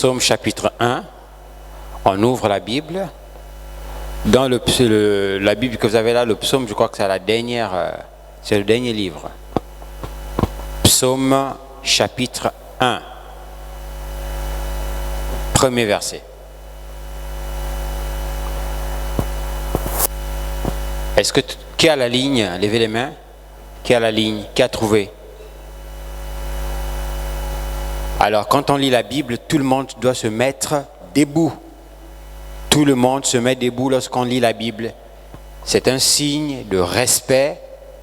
psaume chapitre 1. On ouvre la Bible. Dans la Bible que vous avez là, le psaume, je crois que c'est c'est le dernier livre. Psaume chapitre 1. Premier verset. Est-ce que qui a la ligne? Levez les mains. Qui a la ligne? Qui a trouvé? Alors, quand on lit la Bible, tout le monde doit se mettre debout. Tout le monde se met debout lorsqu'on lit la Bible. C'est un signe de respect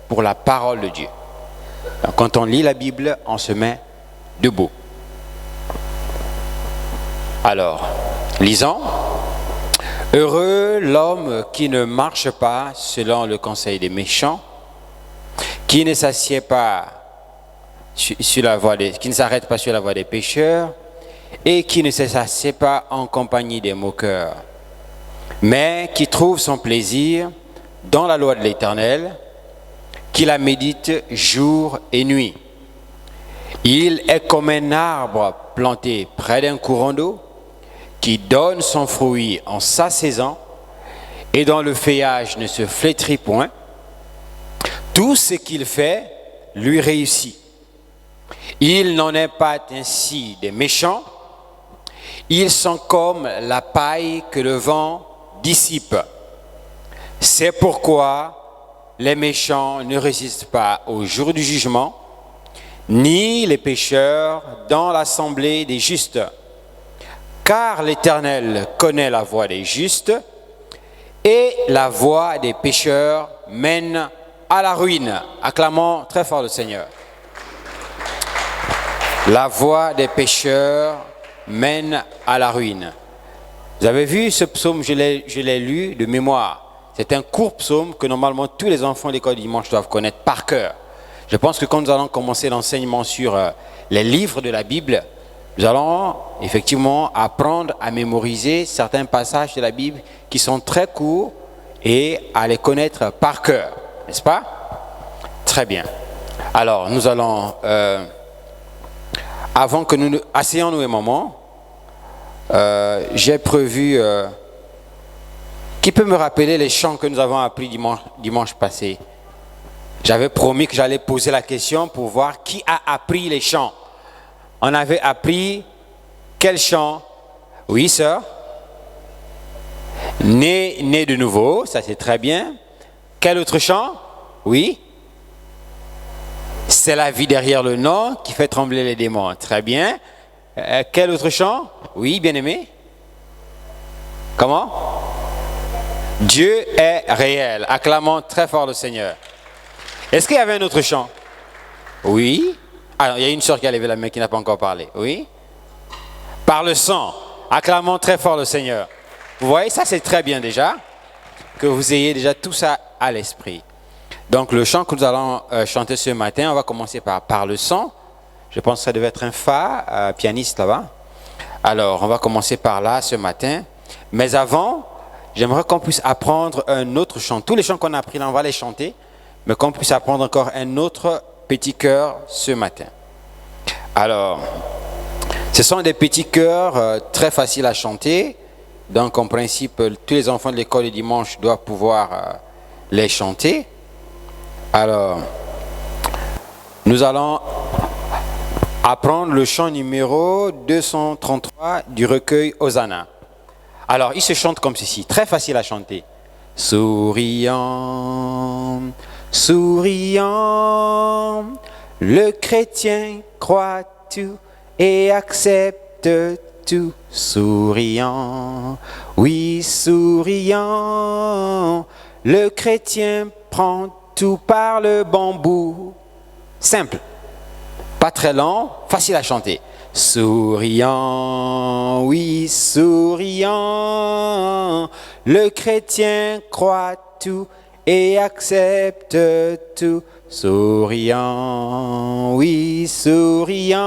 pour la parole de Dieu. Donc, quand on lit la Bible, on se met debout. Alors, lisons. Heureux l'homme qui ne marche pas selon le conseil des méchants, qui ne s'assied pas qui ne s'arrête pas sur la voie des pécheurs et qui ne s'assied pas en compagnie des moqueurs, mais qui trouve son plaisir dans la loi de l'Éternel, qui la médite jour et nuit. Il est comme un arbre planté près d'un courant d'eau, qui donne son fruit en sa saison et dont le feuillage ne se flétrit point. Tout ce qu'il fait lui réussit. Il n'en est pas ainsi des méchants. Ils sont comme la paille que le vent dissipe. C'est pourquoi les méchants ne résistent pas au jour du jugement, ni les pécheurs dans l'assemblée des justes. Car l'Éternel connaît la voie des justes, et la voie des pécheurs mène à la ruine. Acclamons très fort le Seigneur. La voie des pécheurs mène à la ruine. Vous avez vu ce psaume, je l'ai lu de mémoire. C'est un court psaume que normalement tous les enfants de l'école du dimanche doivent connaître par cœur. Je pense que quand nous allons commencer l'enseignement sur les livres de la Bible, nous allons effectivement apprendre à mémoriser certains passages de la Bible qui sont très courts et à les connaître par cœur, n'est-ce pas? Très bien. Alors, nous allons, avant que nous asseyons-nous un moment, j'ai prévu, qui peut me rappeler les chants que nous avons appris dimanche passé? J'avais promis que j'allais poser la question pour voir qui a appris les chants. On avait appris quel chant? Oui, sœur? Né de nouveau, ça c'est très bien. Quel autre chant? Oui? C'est la vie derrière le nom qui fait trembler les démons. Très bien. Quel autre chant? Oui, bien-aimé? Comment? Dieu est réel. Acclamons très fort le Seigneur. Est-ce qu'il y avait un autre chant? Oui? Alors, il y a une sœur qui a levé la main qui n'a pas encore parlé. Oui? Par le sang. Acclamons très fort le Seigneur. Vous voyez, ça c'est très bien déjà, que vous ayez déjà tout ça à l'esprit. Donc le chant que nous allons chanter ce matin, on va commencer par le sang. Je pense que ça devait être un fa, pianiste là-bas. Alors, on va commencer par là ce matin. Mais avant, j'aimerais qu'on puisse apprendre un autre chant. Tous les chants qu'on a appris là, on va les chanter, mais qu'on puisse apprendre encore un autre petit chœur ce matin. Alors, ce sont des petits chœurs très faciles à chanter. Donc, en principe, tous les enfants de l'école du dimanche doivent pouvoir les chanter. Alors, nous allons apprendre le chant numéro 233 du recueil Hosanna. Alors, il se chante comme ceci, très facile à chanter. Souriant, souriant, le chrétien croit tout et accepte tout. Souriant, oui, souriant, le chrétien prend tout par le bon bout. Simple, pas très long, facile à chanter. Souriant, oui, souriant, le chrétien croit tout et accepte tout. Souriant, oui, souriant,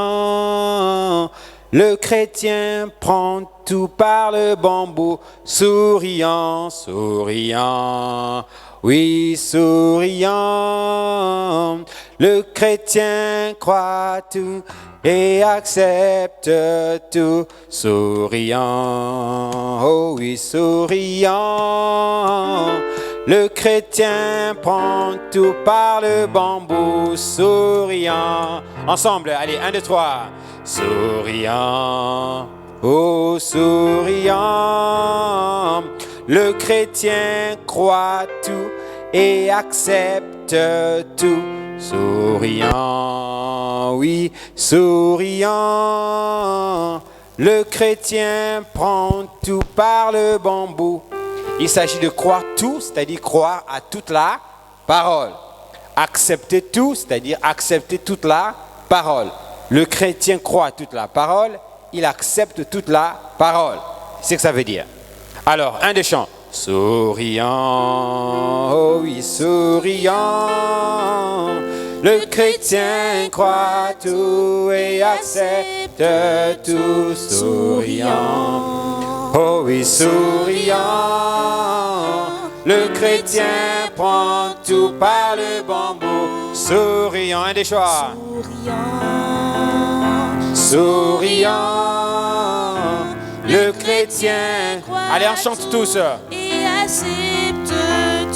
Le chrétien prend tout par le bambou, souriant, souriant, oui, souriant. Le chrétien croit tout et accepte tout, souriant, oh oui, souriant. Le chrétien prend tout par le bambou, souriant. Ensemble, allez, 1, 2, 3. Souriant, oh souriant. Le chrétien croit tout et accepte tout, souriant, oui, souriant. Le chrétien prend tout par le bambou. Il s'agit de croire tout, c'est-à-dire croire à toute la parole. Accepter tout, c'est-à-dire accepter toute la parole. Le chrétien croit à toute la parole, il accepte toute la parole. C'est ce que ça veut dire. Alors, un des chants. Souriant, oh oui, souriant. Le chrétien croit tout et accepte tout, souriant. Oh oui, souriant, le chrétien prend tout par le bambou, souriant, un des choix. Souriant, le chrétien croit. Allez, on chante tous. Et accepte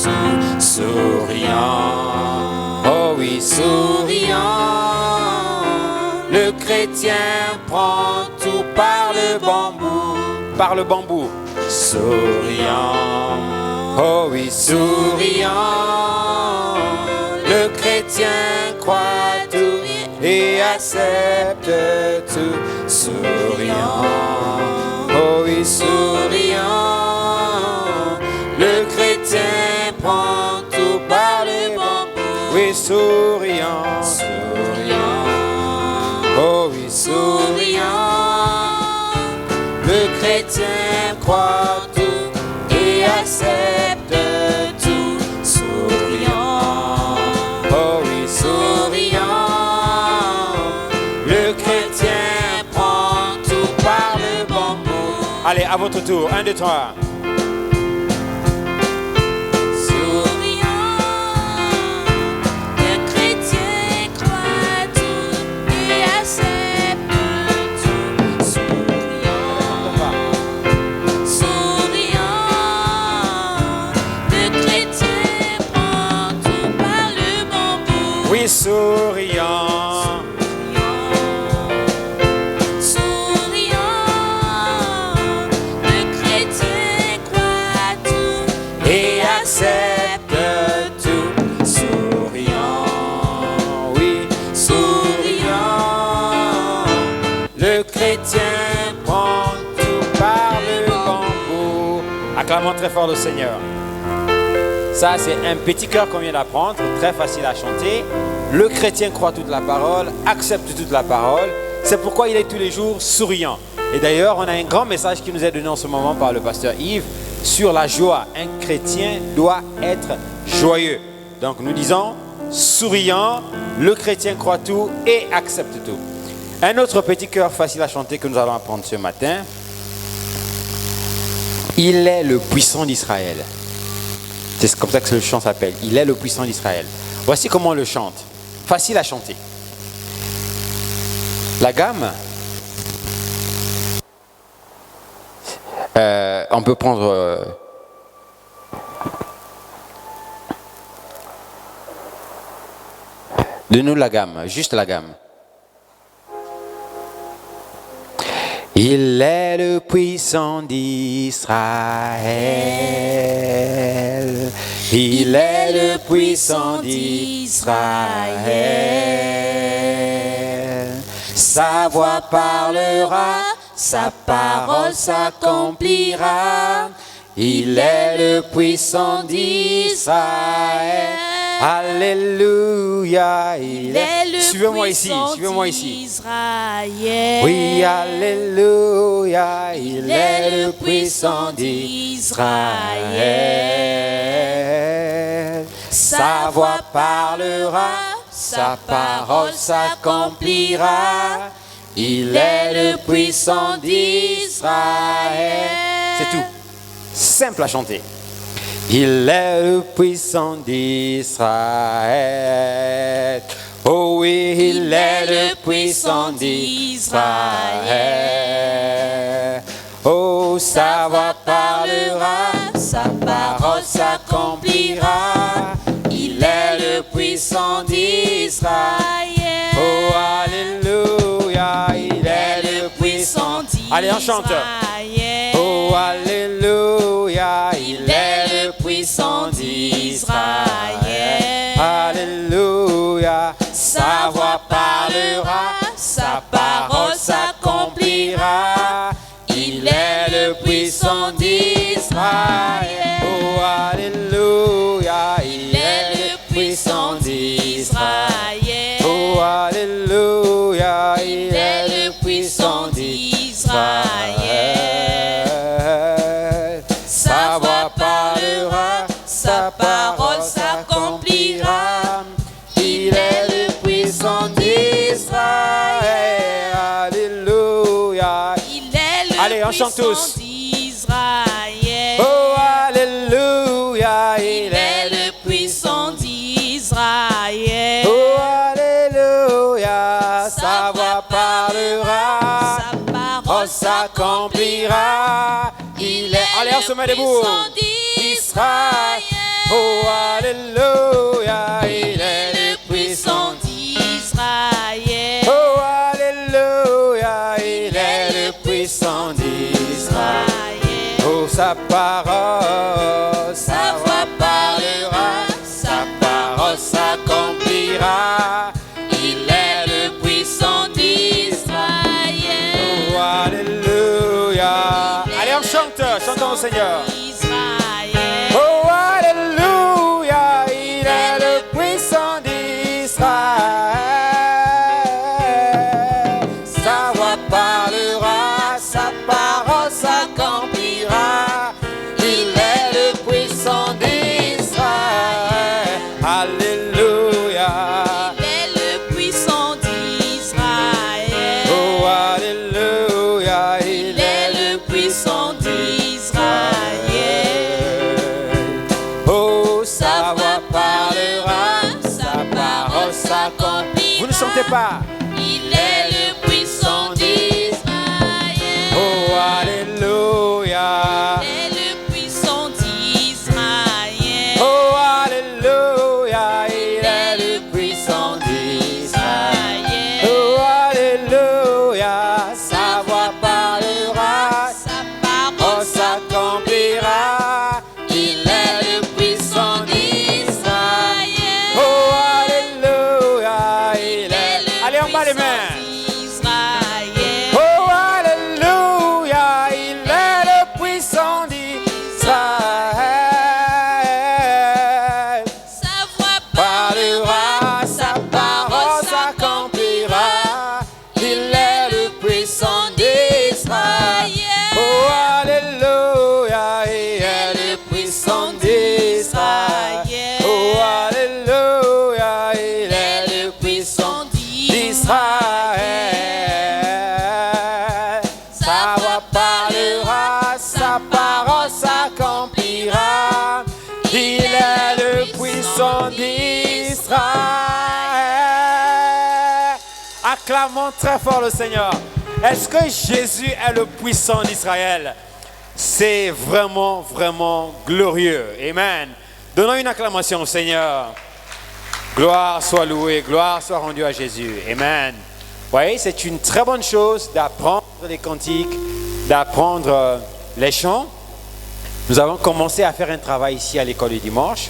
tout, souriant, oh oui, souriant, le chrétien prend tout par le bambou. Par le bambou, souriant, oh oui, souriant, le chrétien croit tout et accepte tout, souriant, oh oui, souriant, le chrétien prend tout par le bambou, oui, souriant, souriant, oh oui, souriant. Le chrétien croit tout et accepte tout, souriant, oh oui, souriant. Le chrétien prend tout par le bambou. Allez, à votre tour, 1, 2, 3. Souriant, souriant, le chrétien croit tout et accepte tout, souriant, oui, souriant, le chrétien prend tout par le bambou. Acclamons très fort le Seigneur. Ça, c'est un petit cœur qu'on vient d'apprendre, très facile à chanter. Le chrétien croit toute la parole, accepte toute la parole. C'est pourquoi il est tous les jours souriant. Et d'ailleurs, on a un grand message qui nous est donné en ce moment par le pasteur Yves sur la joie. Un chrétien doit être joyeux. Donc nous disons, souriant, le chrétien croit tout et accepte tout. Un autre petit cœur facile à chanter que nous allons apprendre ce matin. Il est le puissant d'Israël. C'est comme ça que le chant s'appelle. Il est le puissant d'Israël. Voici comment on le chante. Facile à chanter. La gamme. On peut prendre... Donne-nous la gamme, juste la gamme. Il est le puissant d'Israël. Il est le puissant d'Israël. Sa voix parlera, sa parole s'accomplira. Il est le puissant d'Israël. Alléluia. Il est le suivez-moi ici, suivez-moi ici. Israël. Oui, alléluia. Il est le puissant d'Israël. Sa voix parlera, sa parole s'accomplira. Il est le puissant d'Israël. C'est tout. Simple à chanter. Il est le puissant d'Israël. Oh oui, il est le puissant d'Israël. Oh, sa voix parlera, sa parole s'accomplira. Il est le puissant d'Israël. Oh, alléluia, il est le puissant d'Israël. Allez, on chante. Oh, alléluia, il est le puissant d'Israël. Alléluia, sa voix parlera, sa parole s'accomplira. Il est le puissant d'Israël. Oh, alléluia, il est le puissant d'Israël. Oh, alléluia, il est le puissant d'Israël. Sa voix parlera, sa parole s'accomplira. Il est le puissant d'Israël. Alléluia. Allez, on chante tous. Oh, alléluia, il est le puissant d'Israël. Oh, alléluia, sa voix parlera, sa parole s'accomplira. Il est, allez, on se met debout. Israël. Oh, alléluia, il est le puissant d'Israël. Oh, alléluia, il est le puissant d'Israël. Oh, sa parole, sa voix parlera, sa parole s'accomplira. Il est le puissant d'Israël. Oh, alléluia. Allez, on chante, chantons au Seigneur. Oh, alléluia, il est le puissant d'Israël. Sa voix parlera, sa parole s'accomplira. Il est le puissant d'Israël. Alléluia. Il est le puissant d'Israël. Oh, alléluia, Il est le puissant d'Israël. Oh, sa voix parlera, sa parole s'accomplira. Vous ne chantez pas. Il est le puissant d'Israël. Oh, alléluia. Il est le puissant d'Israël. Oh, alléluia, il est le puissant d'Israël. Oh, alléluia, sa voix parlera, Sa oh, parole s'accomplira. Il est le puissant d'Israël. Oh, alléluia, il est. Allez, on bat les mains. d'Israël. Oh, alléluia, il est le puissant d'Israël. Sa voix Parlera, sa parole s'accomplira. Il est le puissant d'Israël. Oh, alléluia, il est le puissant d'Israël. Oh, alléluia, il est le puissant d'Israël. Sa voix parlera, sa parole s'accomplira. Il est le puissant d'Israël. Acclamons très fort le Seigneur. Est-ce que Jésus est le puissant d'Israël? C'est vraiment, vraiment glorieux. Amen. Donnons une acclamation au Seigneur. Gloire soit louée, gloire soit rendue à Jésus. Amen. Vous voyez, c'est une très bonne chose d'apprendre les cantiques, d'apprendre les chants. Nous avons commencé à faire un travail ici à l'école du dimanche.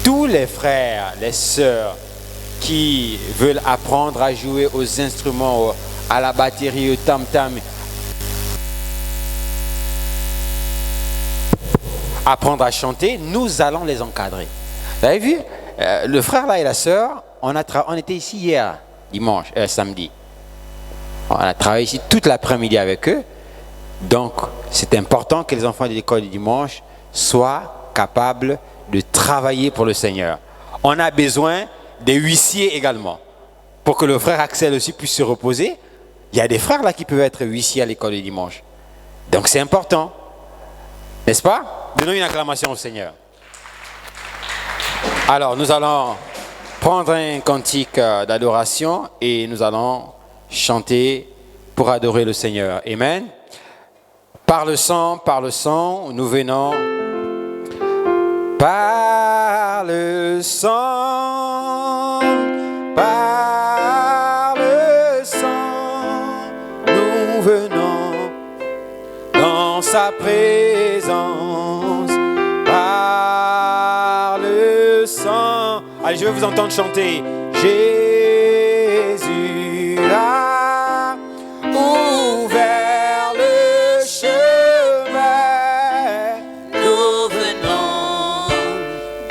Tous les frères, les sœurs qui veulent apprendre à jouer aux instruments, à la batterie, au tam-tam, apprendre à chanter, nous allons les encadrer. Vous avez vu, le frère là et la sœur, on était ici hier, samedi. On a travaillé ici toute l'après-midi avec eux. Donc, c'est important que les enfants de l'école du dimanche soient capables de travailler pour le Seigneur. On a besoin des huissiers également, pour que le frère Axel aussi puisse se reposer Il y a des frères là qui peuvent être huissiers à l'école le dimanche. Donc c'est important. N'est-ce pas? Donnons une acclamation au Seigneur. Alors nous allons prendre un cantique d'adoration et nous allons chanter pour adorer le Seigneur. Amen. Par le sang, nous venons. Par le sang, nous venons dans sa présence. Par le sang. Allez, je veux vous entendre chanter. Jésus a ouvert le chemin. Nous venons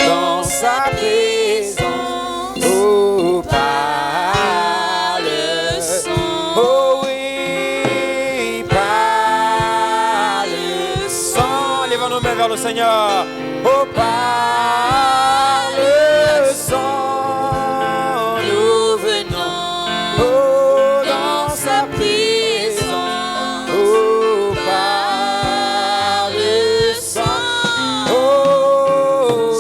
Dans sa présence, oh, par le sang. oh oui, par le sang. Lèvons nos mains vers le Seigneur, oh, par le sang, nous venons, oh, dans sa présence, oh, par le sang, oh,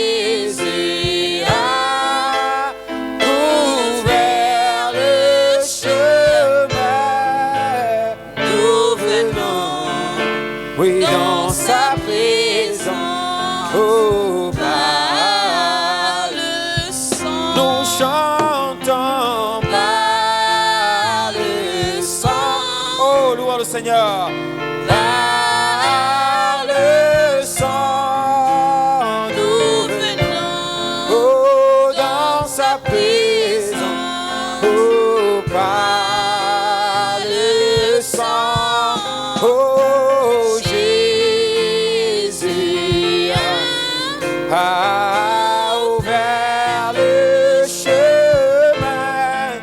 Jésus a ouvert le chemin. Nous venons, oui, dans sa présence, oh, Par le sang. nous chantons par le sang. Oh, louons le Seigneur. Par le sang, nous venons, oh, dans sa présence, oh, par le sang, oh, Jésus a ouvert le chemin.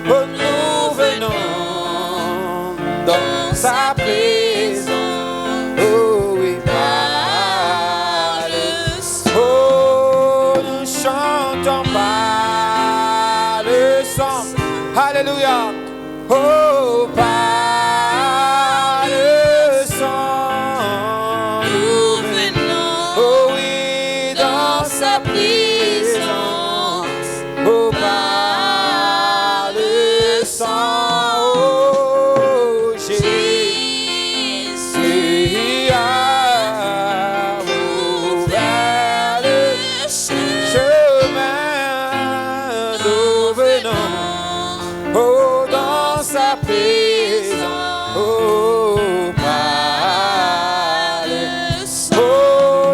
Oh, nous venons dans sa présence. Oh oui, par le sang. Oh, nous chantons par le sang. Alléluia. Oh, par le sang. Nous venons Oh oui, dans sa présence. oh, par le sang, oh, Jésus a ouvert le chemin. Nous venons, oh, dans sa présence, oh, par le sang. Oh,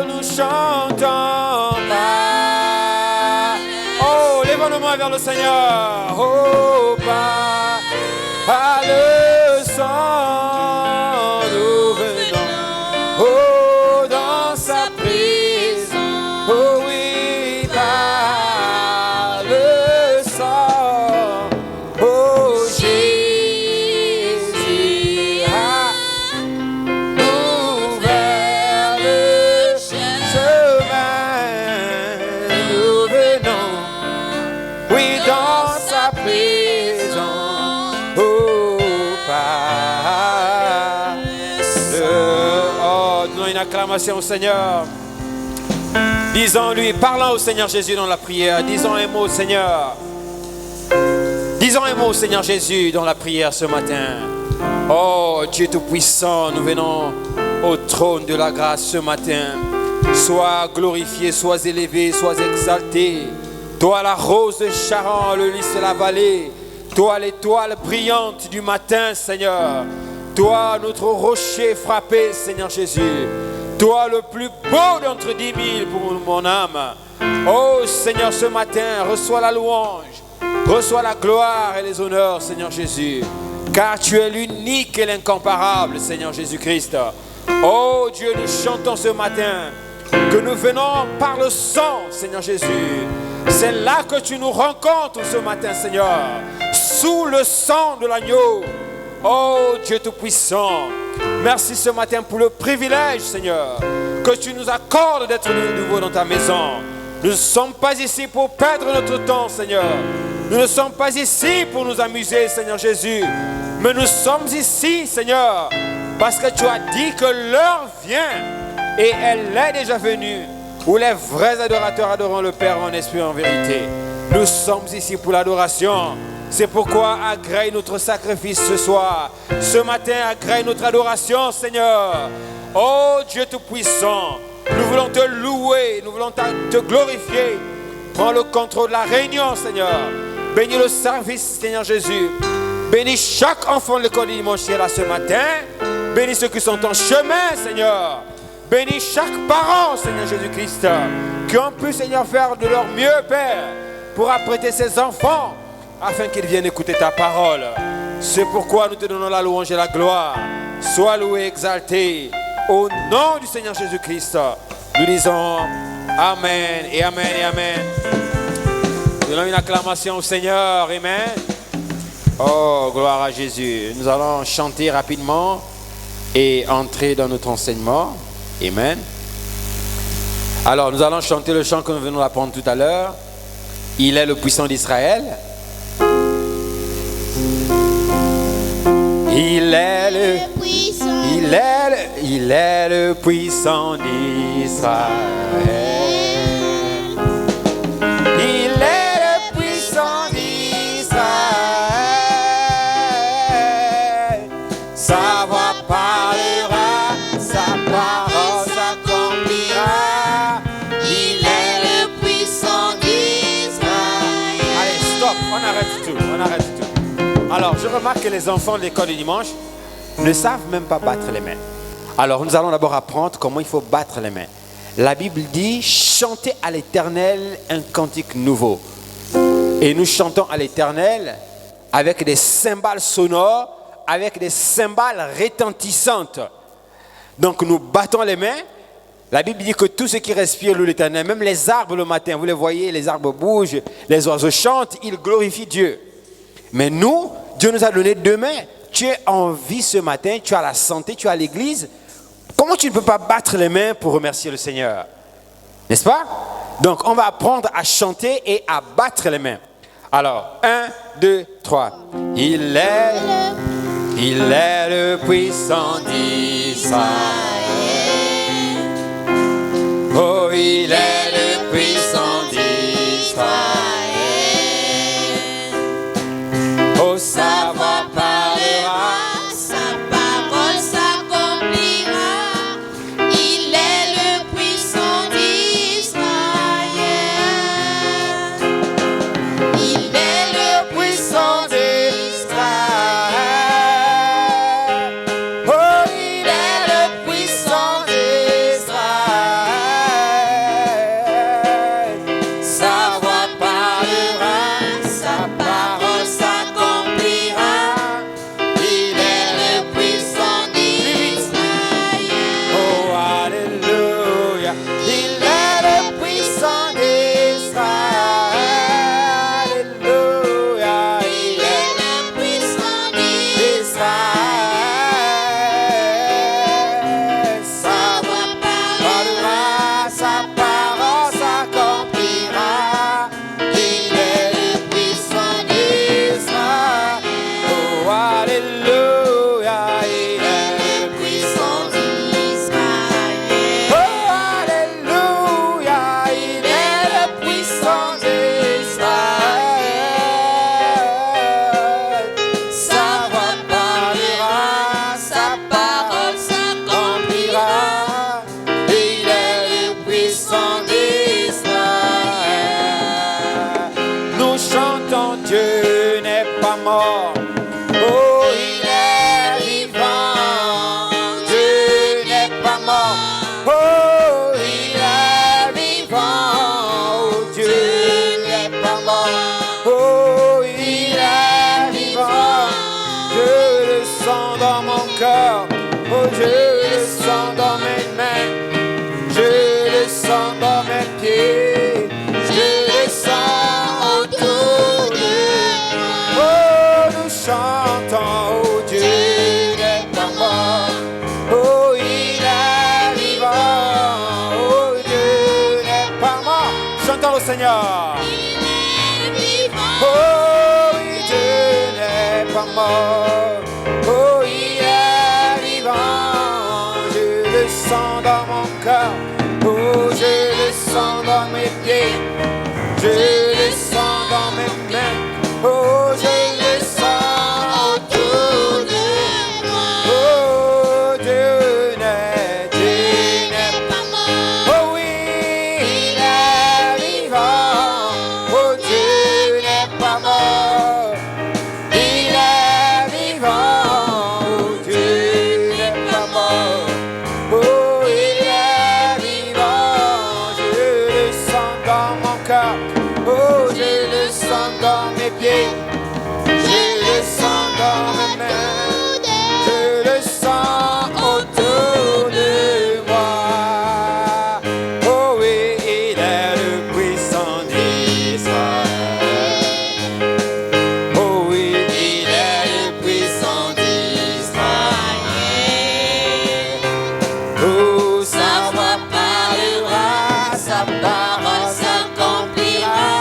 nous chantons par. Oh, lèvons nos mains vers le Seigneur. Oh, par le sang, nous venons. Oh, dans sa présence. Oh oui, par le sang. Oh, Jésus a ouvert le chemin. Nous venons, oui, dans sa présence. Oh, par le. Oh, donnons une acclamation au Seigneur. Disons-lui, parlons au Seigneur Jésus dans la prière. Disons un mot au Seigneur. Disons un mot au Seigneur Jésus dans la prière ce matin. Oh Dieu Tout-Puissant, nous venons au trône de la grâce ce matin. Sois glorifié, sois élevé, sois exalté. Toi la rose de Sharon, le lys de la vallée. Toi l'étoile brillante du matin, Seigneur. Toi notre rocher frappé, Seigneur Jésus. Toi le plus beau d'entre 10 000 pour mon âme. Oh Seigneur, ce matin, reçois la louange. Reçois la gloire et les honneurs, Seigneur Jésus. Car tu es l'unique et l'incomparable, Seigneur Jésus-Christ. Oh Dieu, nous chantons ce matin que nous venons par le sang, Seigneur Jésus. C'est là que tu nous rencontres ce matin, Seigneur. Sous le sang de l'agneau. Oh Dieu Tout-Puissant. Merci ce matin pour le privilège, Seigneur, que tu nous accordes d'être de nouveau dans ta maison. Nous ne sommes pas ici pour perdre notre temps, Seigneur, Nous ne sommes pas ici pour nous amuser, Seigneur Jésus, mais nous sommes ici, Seigneur, parce que tu as dit que l'heure vient, et elle est déjà venue, où les vrais adorateurs adoreront le Père en esprit et en vérité. Nous sommes ici pour l'adoration. C'est pourquoi agrée notre sacrifice ce soir. Ce matin, agrée notre adoration, Seigneur. Oh Dieu Tout-Puissant, nous voulons te louer, nous voulons te glorifier. Prends le contrôle de la réunion, Seigneur. Bénis le service, Seigneur Jésus. Bénis chaque enfant de l'école du dimanche là ce matin. Bénis ceux qui sont en chemin, Seigneur. Bénis chaque parent, Seigneur Jésus-Christ, qui ont pu, Seigneur, faire de leur mieux, Père, pour apprêter ses enfants, afin qu'ils viennent écouter ta parole. C'est pourquoi nous te donnons la louange et la gloire. Sois loué, exalté, au nom du Seigneur Jésus-Christ. Nous disons Amen et Amen et Amen. Nous donnons une acclamation au Seigneur, Amen. Oh, gloire à Jésus. Nous allons chanter rapidement et entrer dans notre enseignement. Amen. Alors, nous allons chanter le chant que nous venons d'apprendre tout à l'heure. Il est le puissant d'Israël. Il est le puissant. Il est le puissant d'Israël. Il est le puissant d'Israël. Sa voix parlera, sa parole s'accomplira. Il est le puissant d'Israël. Allez, stop, on arrête tout. Alors, je remarque que les enfants de l'école du dimanche ne savent même pas battre les mains. Alors, nous allons d'abord apprendre comment il faut battre les mains. La Bible dit, chantez à l'Éternel un cantique nouveau. Et nous chantons à l'Éternel avec des cymbales sonores, avec des cymbales retentissantes. Donc, nous battons les mains. La Bible dit que tout ce qui respire loue l'Éternel, même les arbres le matin, vous les voyez, les arbres bougent, les oiseaux chantent, ils glorifient Dieu. Mais nous, Dieu nous a donné deux mains. Tu es en vie ce matin, tu as la santé, tu as l'église. Comment tu ne peux pas battre les mains pour remercier le Seigneur? N'est-ce pas? Donc, on va apprendre à chanter et à battre les mains. Alors, 1, 2, 3. Il est le puissant d'Israël. Oh, il est le puissant d'Israël. Oh, sa voix parlera, Sa parole s'accomplira. Il est le puissant d'Israël. Il est le puissant d'Israël. oh, il est le puissant d'Israël. Sa voix parlera, sa parole s'accomplira. Il est le puissant d'Israël. Oh, alléluia. Il est le puissant d'Israël. Alléluia. Il est Le puissant d'Israël. d'Israël. Sa voix parlera, sa parole s'accomplira. Il est le puissant d'Israël. Oh, alléluia. Il est le puissant d'Israël. Oh, alléluia, il est le puissant d'Israël. Sa voix parlera, sa parole s'accomplira. Il est le puissant d'Israël. Nous chantons, Dieu n'est pas mort. Oh, il est vivant. Dieu n'est pas mort. Oh, il est vivant. Oh, Dieu n'est pas mort. Oh, il est vivant. Je le sens dans mon cœur. Oh, je le sens dans mes mains. Je le sens dans mes pieds. Je le sens autour de moi. Oh, nous chantons. Oh, Dieu n'est pas mort. Oh, il est vivant. Oh, Dieu n'est pas mort. Chantons le Seigneur. Il est vivant. Oh, mort. Oh, il est vivant, je le sens dans mon cœur. Oh, je le sens dans mes pieds, je le sens dans mes mains. Oh, je le sens autour de moi. Oh, Dieu n'est pas mort. Oh oui, il est vivant. Oh, Dieu n'est pas mort. Il est vivant. Oh, Dieu n'est pas mort. Oh, il est vivant. Je le sens dans mon cœur. Oh, je le sens dans mes pieds. Je le sens dans mes mains. Je le sens autour de moi. Oh oui, il est le puissant d'Israël. Oh oui, il est le puissant d'Israël. Oh, sa voix parlera, sa parole s'accomplira.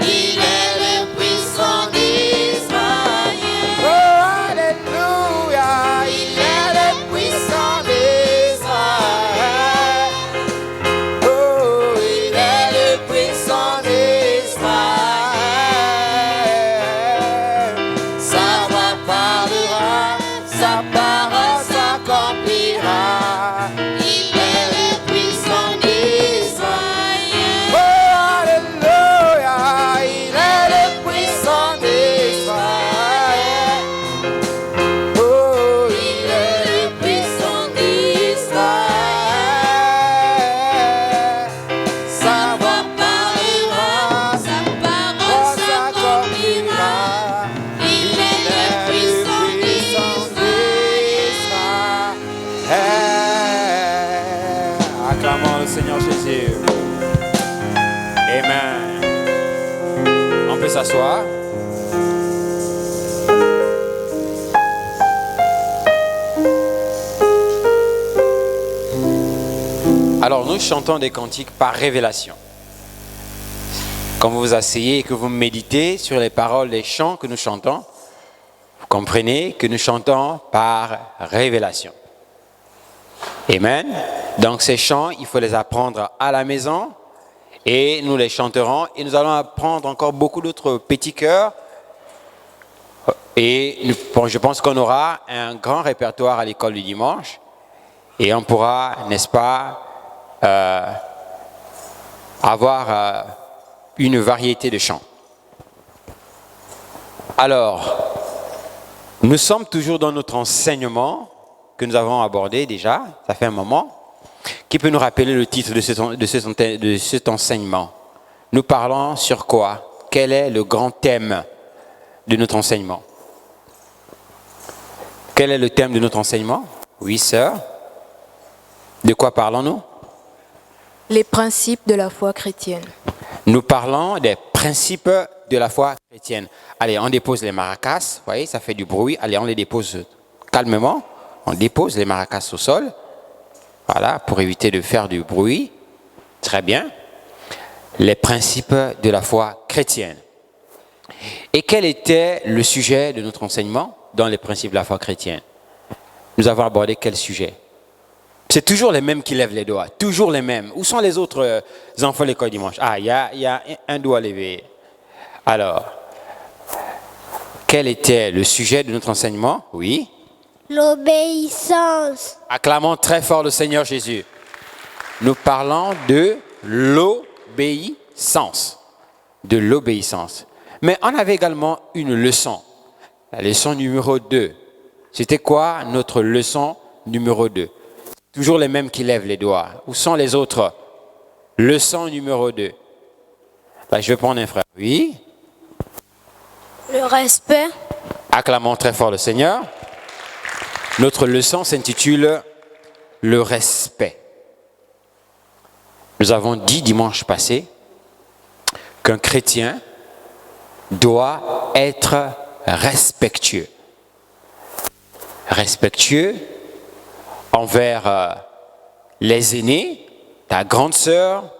Il est le puissant d'Israël. Oh, alléluia, il est le puissant d'Israël. Oh, il est le puissant d'Israël. Sa voix parlera, sa parole s'accomplira. Il est le puissant d'Israël. Oh, alléluia, il est le puissant d'Israël. Oh, il est le puissant d'Israël. Sa voix parlera, sa parole s'accomplira. Il est le puissant d'Israël. Acclamons le Seigneur Jésus. Amen. On peut s'asseoir. Alors nous chantons des cantiques par révélation. Quand vous vous asseyez et que vous méditez sur les paroles des chants que nous chantons, vous comprenez que nous chantons par révélation. Amen. Donc ces chants, il faut les apprendre à la maison et nous les chanterons et nous allons apprendre encore beaucoup d'autres petits chœurs. Et je pense qu'on aura un grand répertoire à l'école du dimanche et on pourra, n'est-ce pas, avoir une variété de chants. Alors, nous sommes toujours dans notre enseignement que nous avons abordé déjà, ça fait un moment. Qui peut nous rappeler le titre de cet enseignement? Nous parlons sur quoi? Quel est le grand thème de notre enseignement? Quel est le thème de notre enseignement? Oui, sœur. De quoi parlons-nous? Les principes de la foi chrétienne. Nous parlons des principes de la foi chrétienne. Allez, on dépose les maracas. Vous voyez, ça fait du bruit. Allez, on les dépose calmement. On dépose les maracas au sol. Voilà, pour éviter de faire du bruit. Très bien. Les principes de la foi chrétienne. Et quel était le sujet de notre enseignement dans les principes de la foi chrétienne? Nous avons abordé quel sujet? C'est toujours les mêmes qui lèvent les doigts. Toujours les mêmes. Où sont les autres enfants de l'école dimanche? Ah, il y a un doigt levé. Alors, quel était le sujet de notre enseignement? Oui. L'obéissance. Acclamons très fort le Seigneur Jésus. Nous parlons de l'obéissance. De l'obéissance. Mais on avait également une leçon. La leçon numéro 2. C'était quoi notre leçon numéro 2? Toujours les mêmes qui lèvent les doigts. Où sont les autres? Leçon numéro 2. Là, je vais prendre un frère. Oui. Le respect. Acclamons très fort le Seigneur. Notre leçon s'intitule « Le respect ». Nous avons dit dimanche passé qu'un chrétien doit être respectueux. Respectueux envers les aînés, ta grande sœur,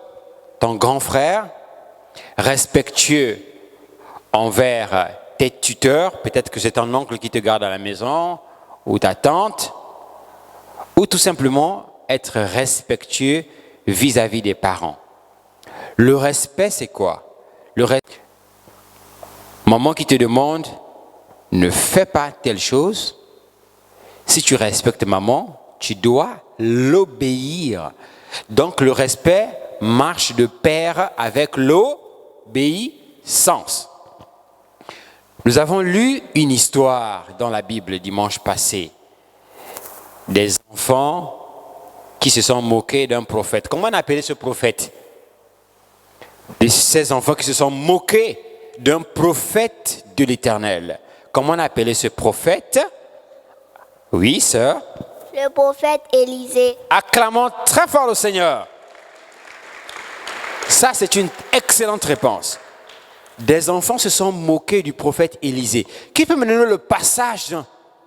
ton grand frère, respectueux envers tes tuteurs, peut-être que c'est ton oncle qui te garde à la maison, ou ta tante, ou tout simplement être respectueux vis-à-vis des parents. Le respect, c'est quoi? Maman qui te demande, ne fais pas telle chose. Si tu respectes maman, tu dois l'obéir. Donc le respect marche de pair avec l'obéissance. Nous avons lu une histoire dans la Bible dimanche passé. Des enfants qui se sont moqués d'un prophète. Comment on appelait ce prophète? Ces enfants qui se sont moqués d'un prophète de l'Éternel. Comment on appelait ce prophète? Oui, sœur. Le prophète Élisée. Acclamons très fort le Seigneur. Ça, c'est une excellente réponse. Des enfants se sont moqués du prophète Élisée. Qui peut me donner le passage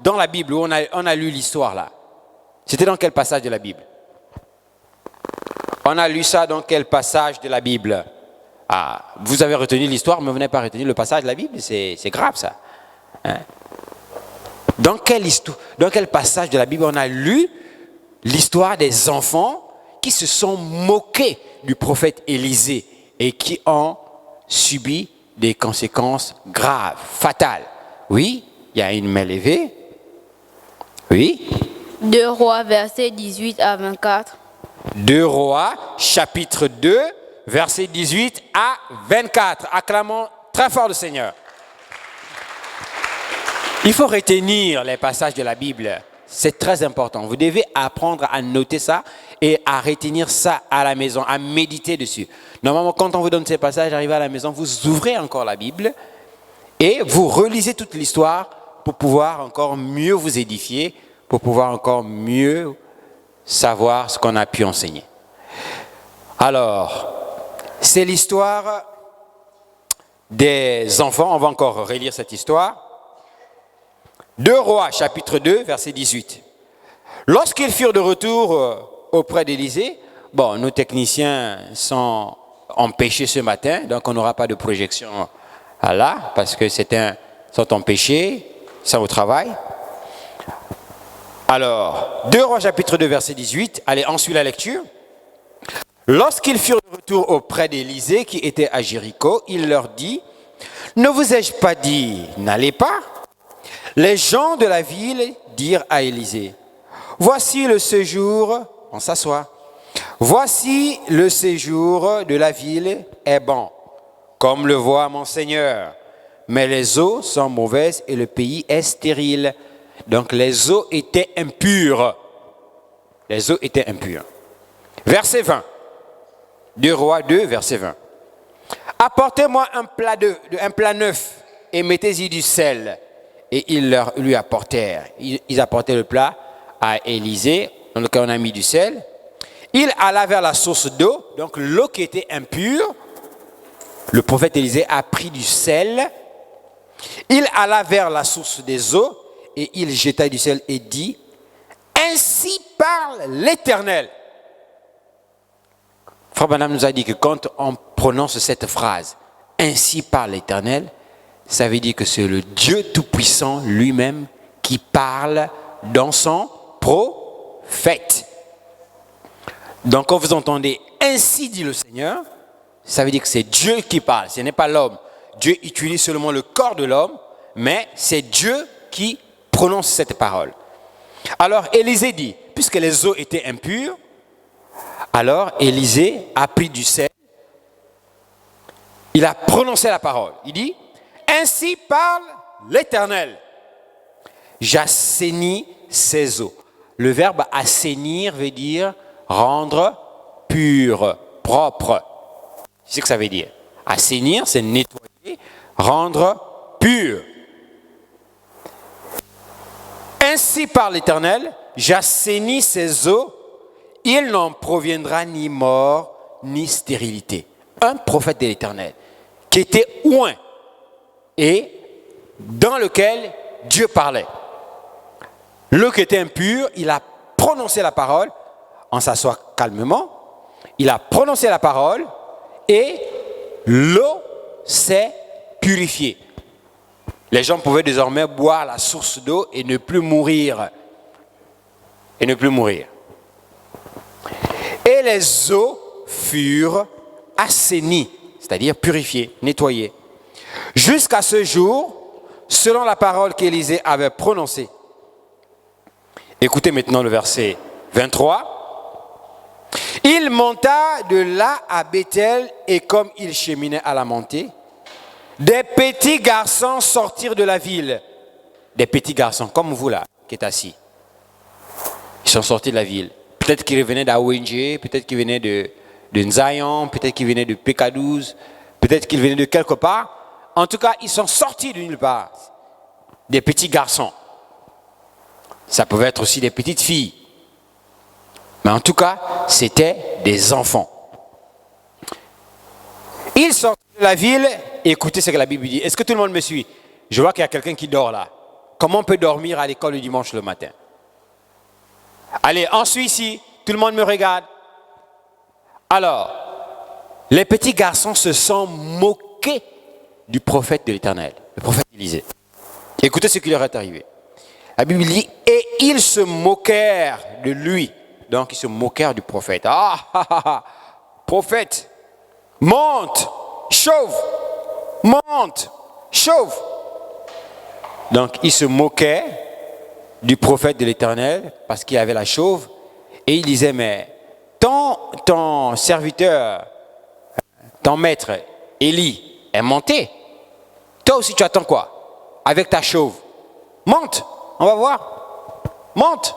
dans la Bible où on a lu l'histoire là? C'était dans quel passage de la Bible? On a lu ça dans quel passage de la Bible? Ah, vous avez retenu l'histoire, mais vous n'avez pas retenu le passage de la Bible. C'est grave ça. Hein? Dans quel passage de la Bible on a lu l'histoire des enfants qui se sont moqués du prophète Élisée et qui ont subi des conséquences graves, fatales? Oui, il y a une main levée. Oui. 2 Rois, versets 18 à 24. 2 Rois, chapitre 2, versets 18 à 24. Acclamons très fort le Seigneur. Il faut retenir les passages de la Bible. C'est très important. Vous devez apprendre à noter ça et à retenir ça à la maison, à méditer dessus. Normalement, quand on vous donne ces passages, arrivez à la maison, vous ouvrez encore la Bible et vous relisez toute l'histoire pour pouvoir encore mieux vous édifier, pour pouvoir encore mieux savoir ce qu'on a pu enseigner. Alors, c'est l'histoire des enfants. On va encore relire cette histoire. 2 Rois, chapitre 2, verset 18. Lorsqu'ils furent de retour auprès d'Élisée, bon, nos techniciens sont empêchés ce matin, donc on n'aura pas de projection là, parce que sont empêchés, ils sont au travail. Alors, 2 Rois, chapitre 2, verset 18, allez, on suit la lecture. Lorsqu'ils furent de retour auprès d'Élisée, qui était à Jéricho, il leur dit, « Ne vous ai-je pas dit, n'allez pas ?» Les gens de la ville dirent à Élisée, « Voici le séjour, on s'assoit, voici le séjour de la ville est bon, comme le voit mon Seigneur, mais les eaux sont mauvaises et le pays est stérile. » Donc les eaux étaient impures. Les eaux étaient impures. Verset 20. 2 Rois 2, verset 20. « Apportez-moi un plat neuf et mettez-y du sel. » Et ils lui apportèrent. Ils apportaient le plat à Élisée, dans lequel on a mis du sel. Il alla vers la source d'eau, donc l'eau qui était impure. Le prophète Élisée a pris du sel. Il alla vers la source des eaux et il jeta du sel et dit, « Ainsi parle l'Éternel. » Frère Branham nous a dit que quand on prononce cette phrase, « Ainsi parle l'Éternel », ça veut dire que c'est le Dieu Tout-Puissant lui-même qui parle dans son prophète. Donc quand vous entendez « Ainsi dit le Seigneur », ça veut dire que c'est Dieu qui parle, ce n'est pas l'homme. Dieu utilise seulement le corps de l'homme, mais c'est Dieu qui prononce cette parole. Alors Élisée dit, puisque les eaux étaient impures, alors Élisée a pris du sel, il a prononcé la parole. Il dit, « Ainsi parle l'Éternel. J'assainis ces eaux. » Le verbe assainir veut dire rendre pur, propre. C'est ce que ça veut dire. Assainir, c'est nettoyer, rendre pur. Ainsi parle l'Éternel, j'assainis ces eaux, il n'en proviendra ni mort, ni stérilité. Un prophète de l'Éternel qui était oint et dans lequel Dieu parlait. L'eau qui était impure, il a prononcé la parole, on s'assoit calmement, il a prononcé la parole et l'eau s'est purifiée. Les gens pouvaient désormais boire la source d'eau et ne plus mourir. Et ne plus mourir. Et les eaux furent assainies, c'est-à-dire purifiées, nettoyées. Jusqu'à ce jour, selon la parole qu'Élisée avait prononcée. Écoutez maintenant le verset 23. Il monta de là à Bethel et comme il cheminait à la montée, des petits garçons sortirent de la ville. Des petits garçons comme vous là, qui êtes assis. Ils sont sortis de la ville. Peut-être qu'ils venaient d'Awenge, peut-être qu'ils venaient de Nzayan, peut-être qu'ils venaient de PK12, peut-être qu'ils venaient de quelque part. En tout cas, ils sont sortis de nulle part. Des petits garçons. Ça pouvait être aussi des petites filles. Mais en tout cas, c'était des enfants. Ils sortent de la ville. Écoutez ce que la Bible dit. Est-ce que tout le monde me suit? Je vois qu'il y a quelqu'un qui dort là. Comment on peut dormir à l'école le dimanche le matin? Allez, on suit ici. Tout le monde me regarde. Alors, les petits garçons se sont moqués du prophète de l'Éternel, le prophète Élisée. Écoutez ce qui leur est arrivé. La Bible dit, et ils se moquèrent de lui. Donc, ils se moquèrent du prophète. Prophète, monte, chauffe, monte, chauffe. Donc, ils se moquaient du prophète de l'Éternel parce qu'il avait la chauve. Et il disait, mais ton serviteur, ton maître, Élie, est monté. Toi aussi, tu attends quoi? Avec ta chauve. Monte, on va voir. Monte.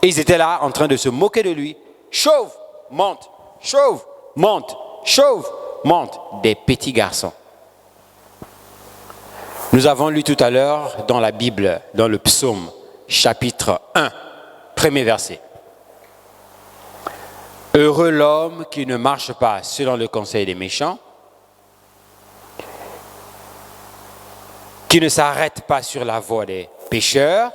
Et ils étaient là en train de se moquer de lui. Chauve, monte, chauve, monte, chauve, monte. Des petits garçons. Nous avons lu tout à l'heure dans la Bible, dans le psaume, chapitre 1, premier verset. Heureux l'homme qui ne marche pas selon le conseil des méchants, qui ne s'arrête pas sur la voie des pécheurs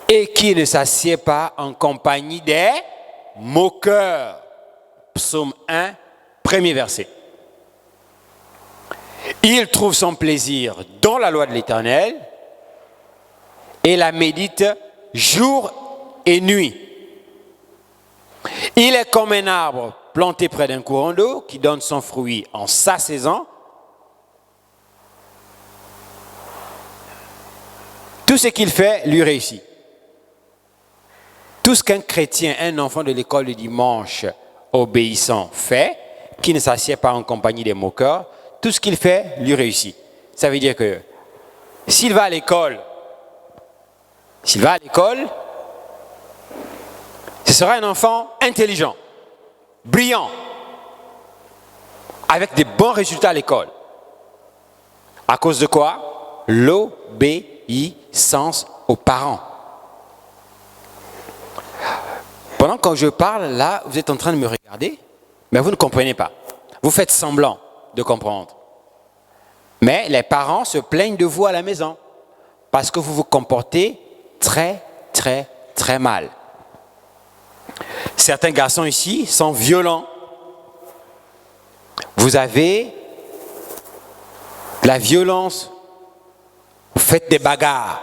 et qui ne s'assied pas en compagnie des moqueurs. Psaume 1, premier verset. Il trouve son plaisir dans la loi de l'Éternel et la médite jour et nuit. Il est comme un arbre planté près d'un courant d'eau qui donne son fruit en sa saison. Tout ce qu'il fait lui réussit. Tout ce qu'un chrétien, un enfant de l'école le dimanche obéissant fait, qui ne s'assied pas en compagnie des moqueurs, tout ce qu'il fait lui réussit. Ça veut dire que s'il va à l'école, ce sera un enfant intelligent, brillant, avec des bons résultats à l'école. À cause de quoi? L'obéissance aux parents. Pendant que je parle, là, vous êtes en train de me regarder, mais vous ne comprenez pas. Vous faites semblant de comprendre. Mais les parents se plaignent de vous à la maison parce que vous vous comportez très, très, très mal. Certains garçons ici sont violents. Vous avez la violence. Vous faites des bagarres.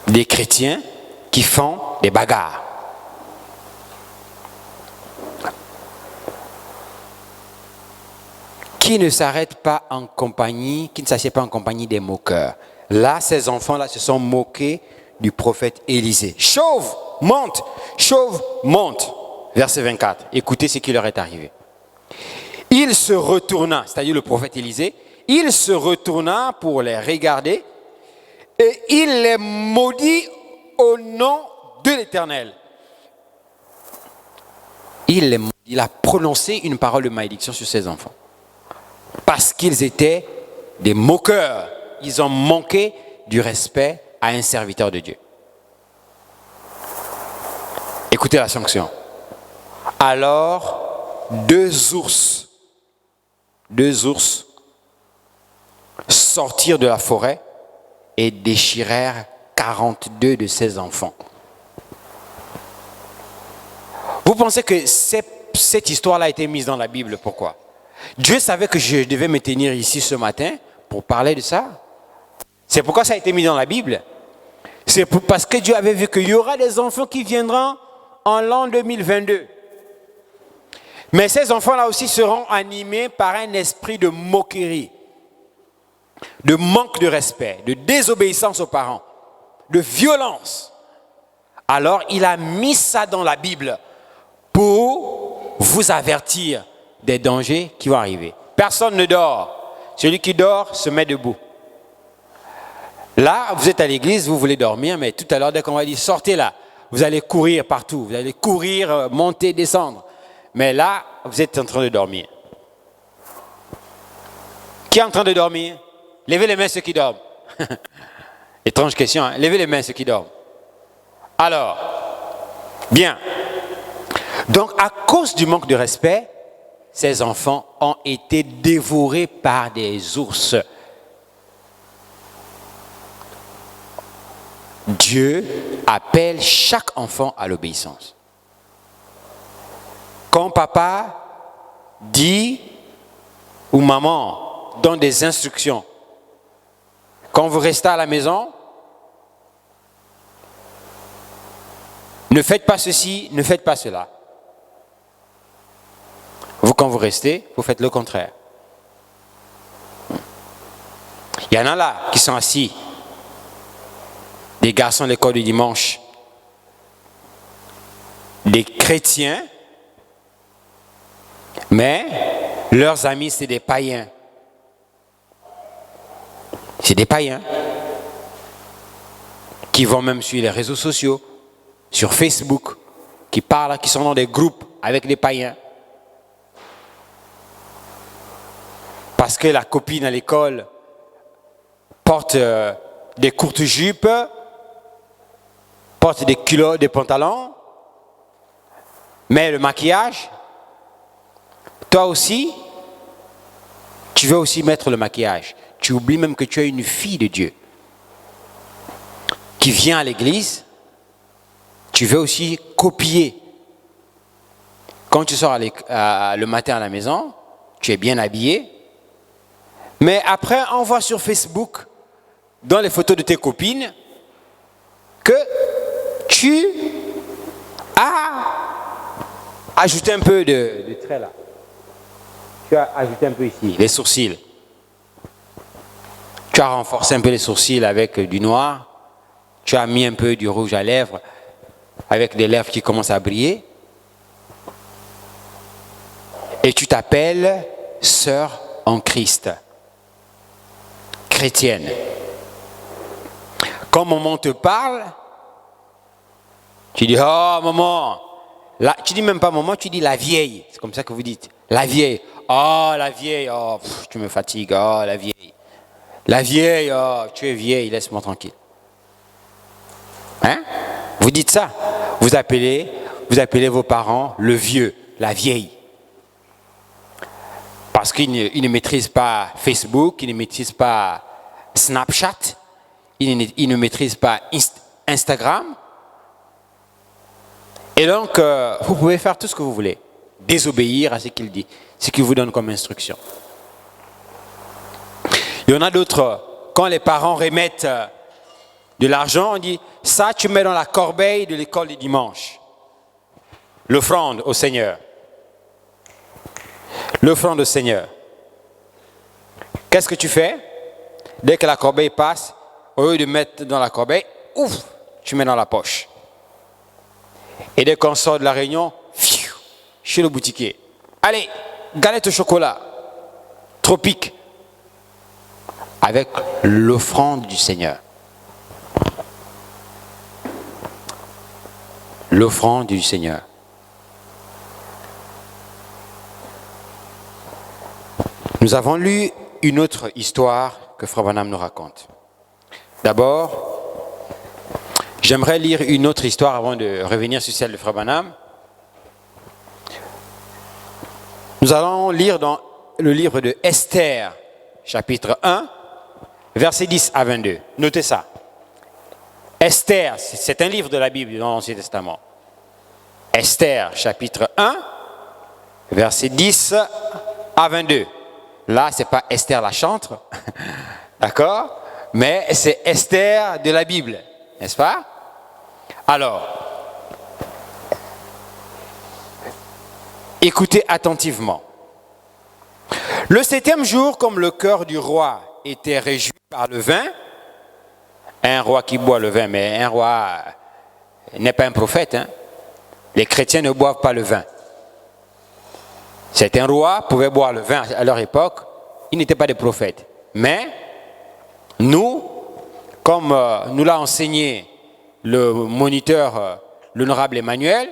Des chrétiens qui font des bagarres. Qui ne s'arrête pas en compagnie, qui ne s'assied pas en compagnie des moqueurs. Là, ces enfants-là se sont moqués du prophète Élisée. Chauve, monte, chauve, monte. Verset 24. Écoutez ce qui leur est arrivé. Il se retourna, c'est-à-dire le prophète Élisée, il se retourna pour les regarder et il les maudit au nom de l'Éternel. Il a prononcé une parole de malédiction sur ses enfants. Parce qu'ils étaient des moqueurs. Ils ont manqué du respect à un serviteur de Dieu. Écoutez la sanction. Alors, deux ours sortirent de la forêt et déchirèrent 42 de ses enfants. Vous pensez que cette histoire-là a été mise dans la Bible, pourquoi? Dieu savait que je devais me tenir ici ce matin pour parler de ça. C'est pourquoi ça a été mis dans la Bible. Parce que Dieu avait vu qu'il y aura des enfants qui viendront en l'an 2022. Mais ces enfants-là aussi seront animés par un esprit de moquerie, de manque de respect, de désobéissance aux parents, de violence. Alors, il a mis ça dans la Bible pour vous avertir des dangers qui vont arriver. Personne ne dort. Celui qui dort se met debout. Là, vous êtes à l'église, vous voulez dormir, mais tout à l'heure, dès qu'on va dire sortez là, vous allez courir partout, vous allez courir, monter, descendre. Mais là, vous êtes en train de dormir. Qui est en train de dormir? Levez les mains ceux qui dorment. Étrange question, hein? Levez les mains ceux qui dorment. Alors, bien. Donc, à cause du manque de respect, ces enfants ont été dévorés par des ours. Dieu appelle chaque enfant à l'obéissance. Quand papa dit ou maman donne des instructions, quand vous restez à la maison, ne faites pas ceci, ne faites pas cela. Vous, quand vous restez, vous faites le contraire. Il y en a là qui sont assis, des garçons de l'école du dimanche, des chrétiens, mais leurs amis, c'est des païens. C'est des païens qui vont même sur les réseaux sociaux, sur Facebook, qui parlent, qui sont dans des groupes avec des païens. Parce que la copine à l'école porte des courtes jupes, porte des culottes, des pantalons, mais le maquillage, toi aussi, tu veux aussi mettre le maquillage. Tu oublies même que tu es une fille de Dieu qui vient à l'église. Tu veux aussi copier. Quand tu sors le matin à la maison, tu es bien habillé. Mais après, on voit sur Facebook, dans les photos de tes copines, que tu as ajouté un peu de traits là. Tu as ajouté un peu ici, les sourcils. Tu as renforcé un peu les sourcils avec du noir. Tu as mis un peu du rouge à lèvres, avec des lèvres qui commencent à briller. Et tu t'appelles sœur en Christ, chrétienne. Quand maman te parle, tu dis, oh maman, là, tu dis même pas maman, tu dis la vieille. C'est comme ça que vous dites, la vieille. Oh la vieille, oh, tu me fatigues, oh la vieille. La vieille, oh, tu es vieille, laisse-moi tranquille. Hein? Vous dites ça. Vous appelez vos parents le vieux, la vieille. Parce qu'ils ne maîtrisent pas Facebook, ils ne maîtrisent pas Snapchat, ils ne maîtrisent pas Instagram. Et donc, vous pouvez faire tout ce que vous voulez. Désobéir à ce qu'il dit, ce qu'il vous donne comme instruction. Il y en a d'autres, quand les parents remettent de l'argent, on dit, ça tu mets dans la corbeille de l'école du dimanche. L'offrande au Seigneur. L'offrande au Seigneur. Qu'est-ce que tu fais? Dès que la corbeille passe, au lieu de mettre dans la corbeille, ouf, tu mets dans la poche. Et dès qu'on sort de la réunion, chez le boutiquier. Allez, galette au chocolat, tropique, avec l'offrande du Seigneur. L'offrande du Seigneur. Nous avons lu une autre histoire que Frère Branham nous raconte. D'abord, j'aimerais lire une autre histoire avant de revenir sur celle de Frère Branham. Nous allons lire dans le livre de Esther, chapitre 1, versets 10 à 22. Notez ça. Esther, c'est un livre de la Bible dans l'Ancien Testament. Esther, chapitre 1, versets 10 à 22. Là, ce n'est pas Esther la chantre, d'accord? Mais c'est Esther de la Bible, n'est-ce pas? Alors, écoutez attentivement. Le 7e jour, comme le cœur du roi était réjoui par le vin, un roi qui boit le vin, mais un roi n'est pas un prophète, hein? Les chrétiens ne boivent pas le vin. Certains rois pouvaient boire le vin à leur époque, ils n'étaient pas des prophètes. Mais nous, comme nous l'a enseigné le moniteur, l'honorable Emmanuel,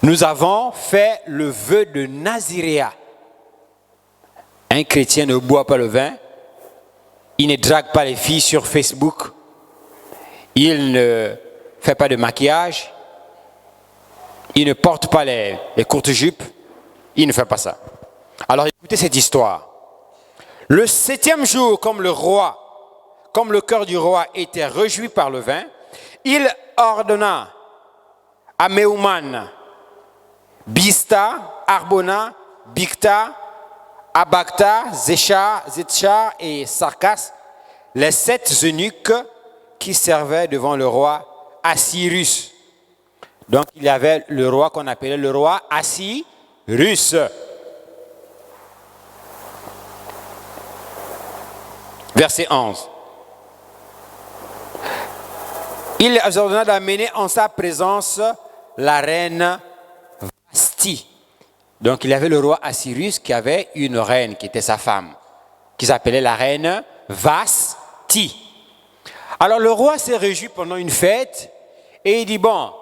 nous avons fait le vœu de Naziréa. Un chrétien ne boit pas le vin, il ne drague pas les filles sur Facebook, il ne fait pas de maquillage, il ne porte pas les courtes jupes, il ne fait pas ça. Alors écoutez cette histoire. Le 7e jour, comme le cœur du roi était réjoui par le vin, il ordonna à Méouman, Bista, Arbona, Bicta, Abagta, Zetchar et Sarkas, les 7 eunuques qui servaient devant le roi Assyrus. Donc il y avait le roi qu'on appelait le roi Assyrus. Verset 11. Il ordonna d'amener en sa présence la reine Vasti. Donc il y avait le roi Assyrus qui avait une reine qui était sa femme, qui s'appelait la reine Vasti. Alors le roi s'est réjoui pendant une fête et il dit, bon,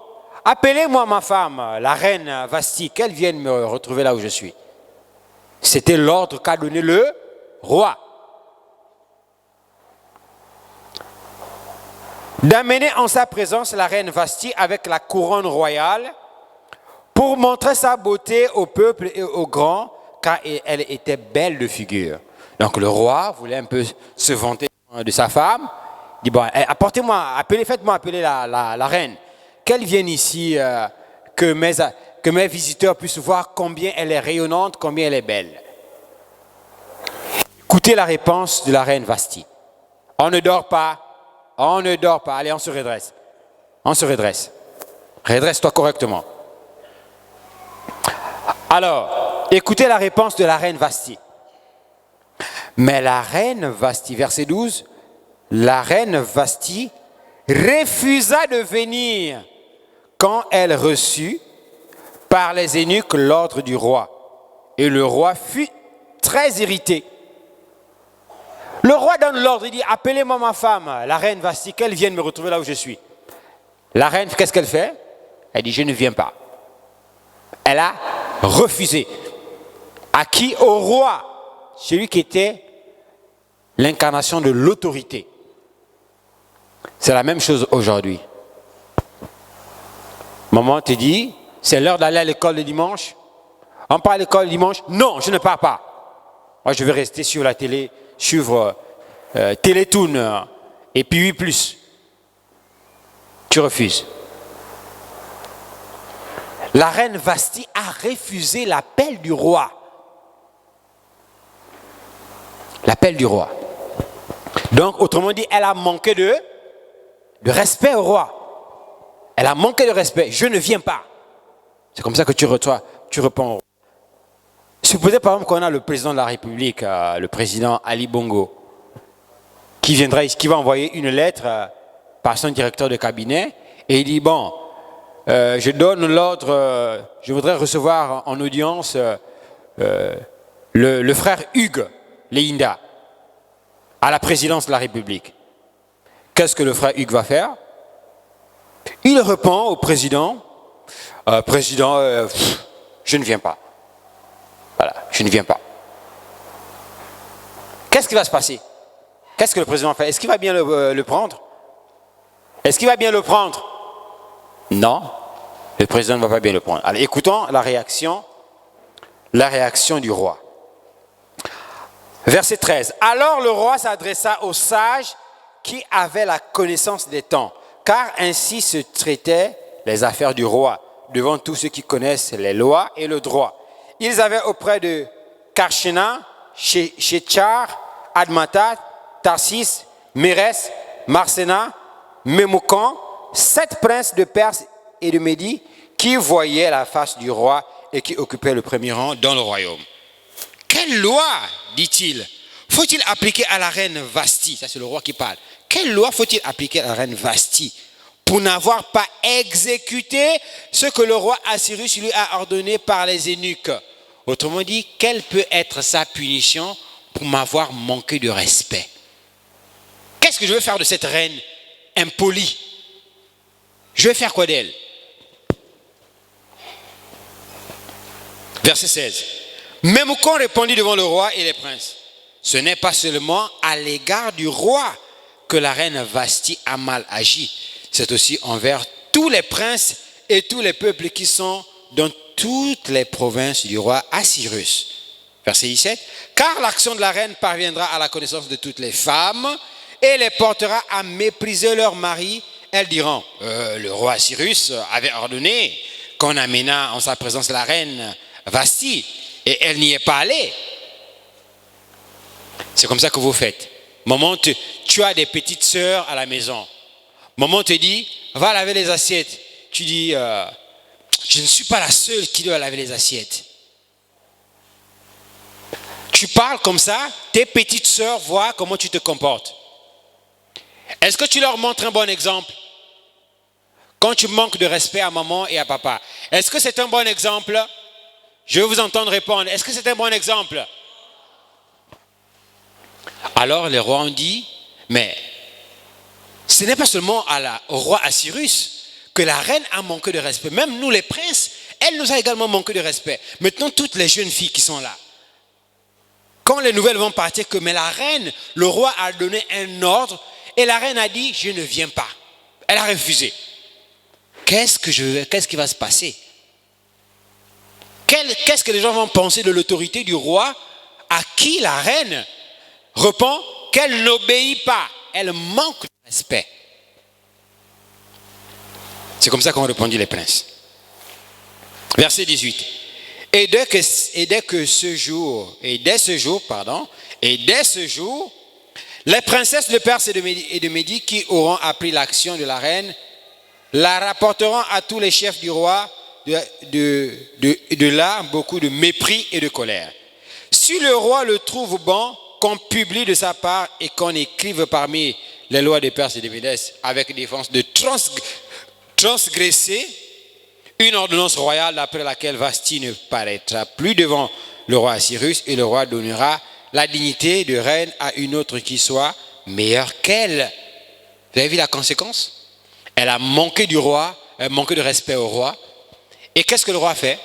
appelez-moi ma femme, la reine Vasti, qu'elle vienne me retrouver là où je suis. C'était l'ordre qu'a donné le roi. D'amener en sa présence la reine Vasti avec la couronne royale pour montrer sa beauté au peuple et aux grands, car elle était belle de figure. Donc le roi voulait un peu se vanter de sa femme. Il dit, bon, faites-moi appeler la reine. Qu'elle vienne ici, que mes visiteurs puissent voir combien elle est rayonnante, combien elle est belle. Écoutez la réponse de la reine Vasti. On ne dort pas. Allez, on se redresse. Redresse-toi correctement. Alors, écoutez la réponse de la reine Vasti. Mais la reine Vasti, verset 12, la reine Vasti refusa de venir quand elle reçut par les eunuques l'ordre du roi. Et le roi fut très irrité. Le roi donne l'ordre, il dit, appelez-moi ma femme, la reine Vasti, qu'elle vienne me retrouver là où je suis. La reine, qu'est-ce qu'elle fait? Elle dit, je ne viens pas. Elle a refusé. À qui? Au roi, celui qui était l'incarnation de l'autorité. C'est la même chose aujourd'hui. Maman te dit, c'est l'heure d'aller à l'école le dimanche. On part à l'école le dimanche? Non, je ne pars pas. Moi, je vais rester sur la télé, suivre Télétoon et puis 8+. Tu refuses. La reine Vasti a refusé l'appel du roi. L'appel du roi. Donc, autrement dit, elle a manqué de respect au roi. Elle a manqué de respect. Je ne viens pas. C'est comme ça que tu réponds au roi. Supposez par exemple qu'on a le président de la République, le président Ali Bongo, qui va envoyer une lettre par son directeur de cabinet et il dit, bon, je donne l'ordre, je voudrais recevoir en audience le frère Hugues Leinda à la présidence de la République. Qu'est-ce que le frère Hugues va faire? Il répond au président, je ne viens pas. Voilà, je ne viens pas. Qu'est-ce qui va se passer? Qu'est-ce que le président fait? Est-ce qu'il va bien le prendre? Est-ce qu'il va bien le prendre? Non, le président ne va pas bien le prendre. Alors écoutons la réaction du roi. Verset 13. Alors le roi s'adressa aux sages qui avaient la connaissance des temps, car ainsi se traitaient les affaires du roi devant tous ceux qui connaissent les lois et le droit. ils avaient auprès de Karshena, Shechar, Admatat, Tarsis, Mérès, Marsena, Mémoukan, 7 princes de Perse et de Médie qui voyaient la face du roi et qui occupaient le premier rang dans le royaume. Quelle loi, dit-il, faut-il appliquer à la reine Vasti? Ça, c'est le roi qui parle. Quelle loi faut-il appliquer à la reine Vasti pour n'avoir pas exécuté ce que le roi Assyrus lui a ordonné par les eunuques? Autrement dit, quelle peut être sa punition pour m'avoir manqué de respect? Qu'est-ce que je vais faire de cette reine impolie? Je vais faire quoi d'elle? Verset 16. Mémoukan répondit devant le roi et les princes: ce n'est pas seulement à l'égard du roi que la reine Vasti a mal agi, c'est aussi envers tous les princes et tous les peuples qui sont dans toutes les provinces du roi Assyrus. Verset 17. Car l'action de la reine parviendra à la connaissance de toutes les femmes et les portera à mépriser leurs maris. Elles diront: le roi Assyrus avait ordonné qu'on amena en sa présence la reine Vasti et elle n'y est pas allée. C'est comme ça que vous faites. Maman, tu as des petites sœurs à la maison. Maman te dit: va laver les assiettes. Tu dis: je ne suis pas la seule qui doit laver les assiettes. Tu parles comme ça, tes petites sœurs voient comment tu te comportes. Est-ce que tu leur montres un bon exemple? Quand tu manques de respect à maman et à papa, est-ce que c'est un bon exemple? Je veux vous entendre répondre. Est-ce que c'est un bon exemple? Alors les rois ont dit: mais ce n'est pas seulement au roi Assyrus que la reine a manqué de respect. Même nous les princes, elle nous a également manqué de respect. Maintenant, toutes les jeunes filles qui sont là, quand les nouvelles vont partir que mais la reine, le roi a donné un ordre et la reine a dit: je ne viens pas. Elle a refusé. Qu'est-ce qui va se passer? Qu'est-ce que les gens vont penser de l'autorité du roi à qui la reine répond qu'elle n'obéit pas? Elle manque de respect. C'est comme ça qu'ont répondu les princes. Verset 18. Et dès ce jour, les princesses de Perse et de Médie qui auront appris l'action de la reine la rapporteront à tous les chefs du roi, de là beaucoup de mépris et de colère. Si le roi le trouve bon, qu'on publie de sa part et qu'on écrive parmi les lois des Perses et des Médès avec défense de transgresser une ordonnance royale d'après laquelle Vasti ne paraîtra plus devant le roi Assyrus et le roi donnera la dignité de reine à une autre qui soit meilleure qu'elle. Vous avez vu la conséquence? Elle a manqué du roi, elle a manqué de respect au roi. Et qu'est-ce que le roi fait?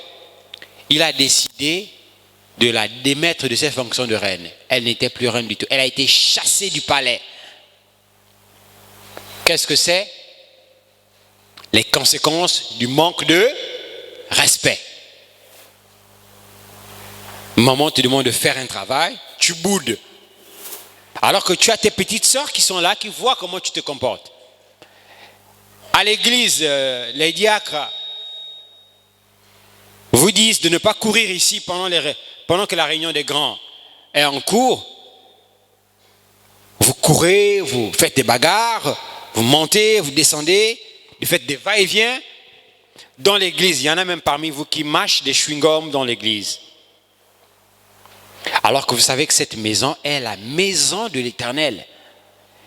Il a décidé de la démettre de ses fonctions de reine. Elle n'était plus reine du tout. Elle a été chassée du palais. Qu'est-ce que c'est? Les conséquences du manque de respect. Maman te demande de faire un travail, tu boudes. Alors que tu as tes petites sœurs qui sont là, qui voient comment tu te comportes. À l'église, les diacres vous disent de ne pas courir ici pendant que la réunion des grands est en cours. Vous courez, vous faites des bagarres, vous montez, vous descendez, vous faites des va-et-vient. Dans l'église, il y en a même parmi vous qui mâchent des chewing-gums dans l'église. Alors que vous savez que cette maison est la maison de l'Éternel.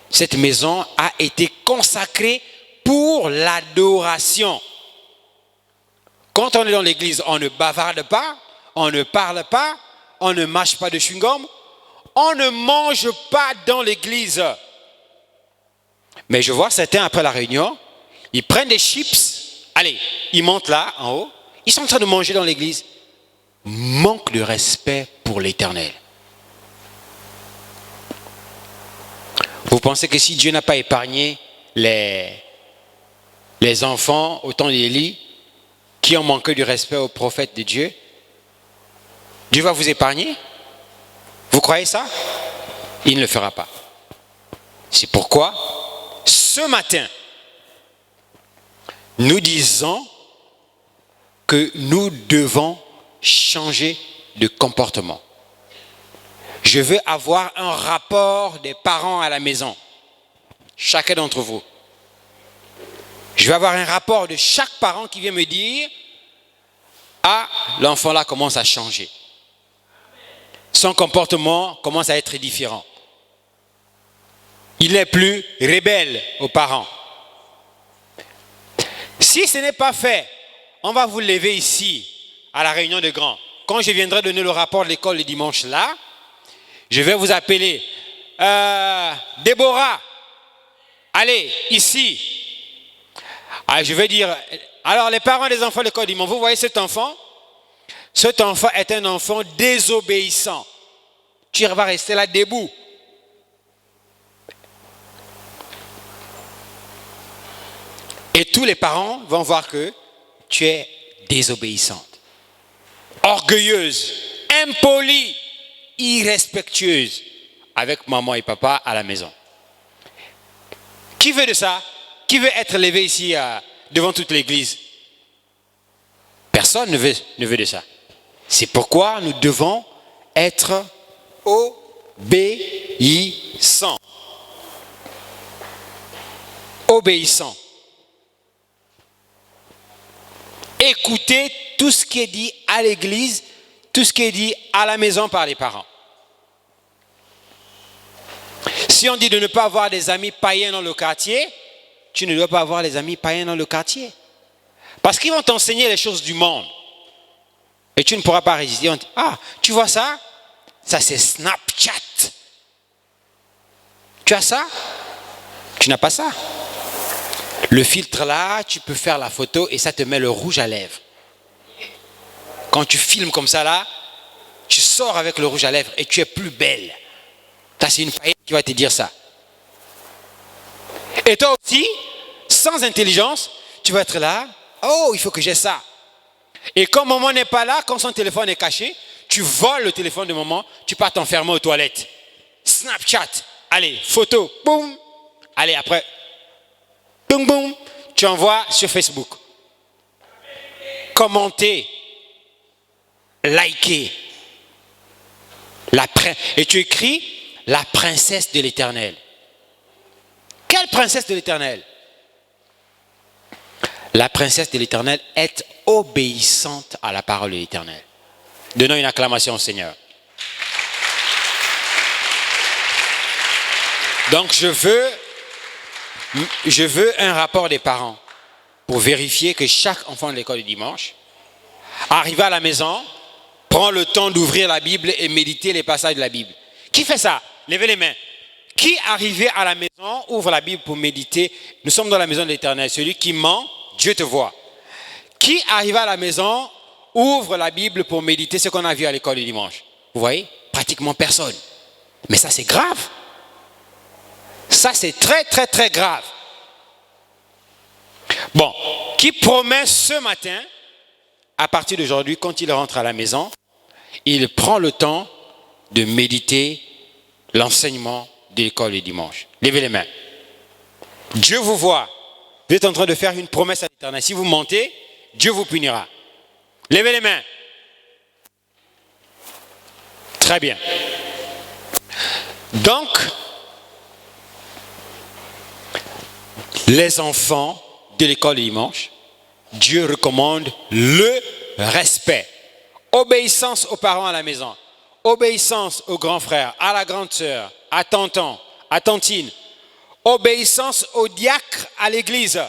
Cette maison a été consacrée pour l'adoration. Quand on est dans l'église, on ne bavarde pas, on ne parle pas, on ne mâche pas de chewing-gum, on ne mange pas dans l'église. Mais je vois certains après la réunion, ils prennent des chips, allez, ils montent là, en haut, ils sont en train de manger dans l'église. Manque de respect pour l'Éternel. Vous pensez que si Dieu n'a pas épargné les enfants au temps d'Élie qui ont manqué du respect aux prophètes de Dieu, Dieu va vous épargner? Vous croyez ça? Il ne le fera pas. C'est pourquoi ce matin, nous disons que nous devons changer de comportement. Je veux avoir un rapport des parents à la maison. Chacun d'entre vous. Je veux avoir un rapport de chaque parent qui vient me dire « Ah, l'enfant là commence à changer. Son comportement commence à être différent. Il n'est plus rebelle aux parents. » Si ce n'est pas fait, on va vous lever ici, à la réunion de grands. Quand je viendrai donner le rapport de l'école le dimanche là, je vais vous appeler. Déborah, allez, ici. Ah, je vais dire, alors les parents des enfants de l'école dimanche, vous voyez cet enfant? Cet enfant est un enfant désobéissant. Tu vas rester là debout. Et tous les parents vont voir que tu es désobéissante, orgueilleuse, impolie, irrespectueuse avec maman et papa à la maison. Qui veut de ça? Qui veut être levé ici devant toute l'église? Personne ne veut de ça. C'est pourquoi nous devons être obéissants. Obéissants. Écoutez tout ce qui est dit à l'église, tout ce qui est dit à la maison par les parents. Si on dit de ne pas avoir des amis païens dans le quartier, tu ne dois pas avoir des amis païens dans le quartier. Parce qu'ils vont t'enseigner les choses du monde. Et tu ne pourras pas résister. On dit, ah, tu vois ça? Ça c'est Snapchat. Tu as ça? Tu n'as pas ça. Le filtre là, tu peux faire la photo et ça te met le rouge à lèvres. Quand tu filmes comme ça là, tu sors avec le rouge à lèvres et tu es plus belle. Ça c'est une païenne qui va te dire ça. Et toi aussi, sans intelligence, tu vas être là. Oh, il faut que j'ai ça. Et quand maman n'est pas là, quand son téléphone est caché, tu voles le téléphone de maman, tu pars t'enfermer aux toilettes. Snapchat, allez, photo, boum. Allez, après, boum, boum, tu envoies sur Facebook. Commenter, liker. Et tu écris la princesse de l'Éternel. Quelle princesse de l'Éternel? La princesse de l'Éternel est obéissante à la parole de l'Éternel. Donnons une acclamation au Seigneur. Donc je veux un rapport des parents pour vérifier que chaque enfant de l'école du dimanche arrive à la maison, prend le temps d'ouvrir la Bible et méditer les passages de la Bible. Qui fait ça? Levez les mains. Qui arrivé à la maison ouvre la Bible pour méditer? Nous sommes dans la maison de l'Éternel. Celui qui ment, Dieu te voit. Qui arrive à la maison ouvre la Bible pour méditer ce qu'on a vu à l'école du dimanche? Vous voyez? Pratiquement personne. Mais ça c'est grave. Ça c'est très très très grave. Bon, qui promet ce matin, à partir d'aujourd'hui, quand il rentre à la maison, il prend le temps de méditer l'enseignement de l'école du dimanche. Levez les mains. Dieu vous voit. Vous êtes en train de faire une promesse à l'Éternel. Si vous mentez, Dieu vous punira. Levez les mains. Très bien. Donc, les enfants de l'école du dimanche, Dieu recommande le respect. Obéissance aux parents à la maison. Obéissance aux grands frères, à la grande sœur, à tonton, à tantine. Obéissance au diacre à l'église.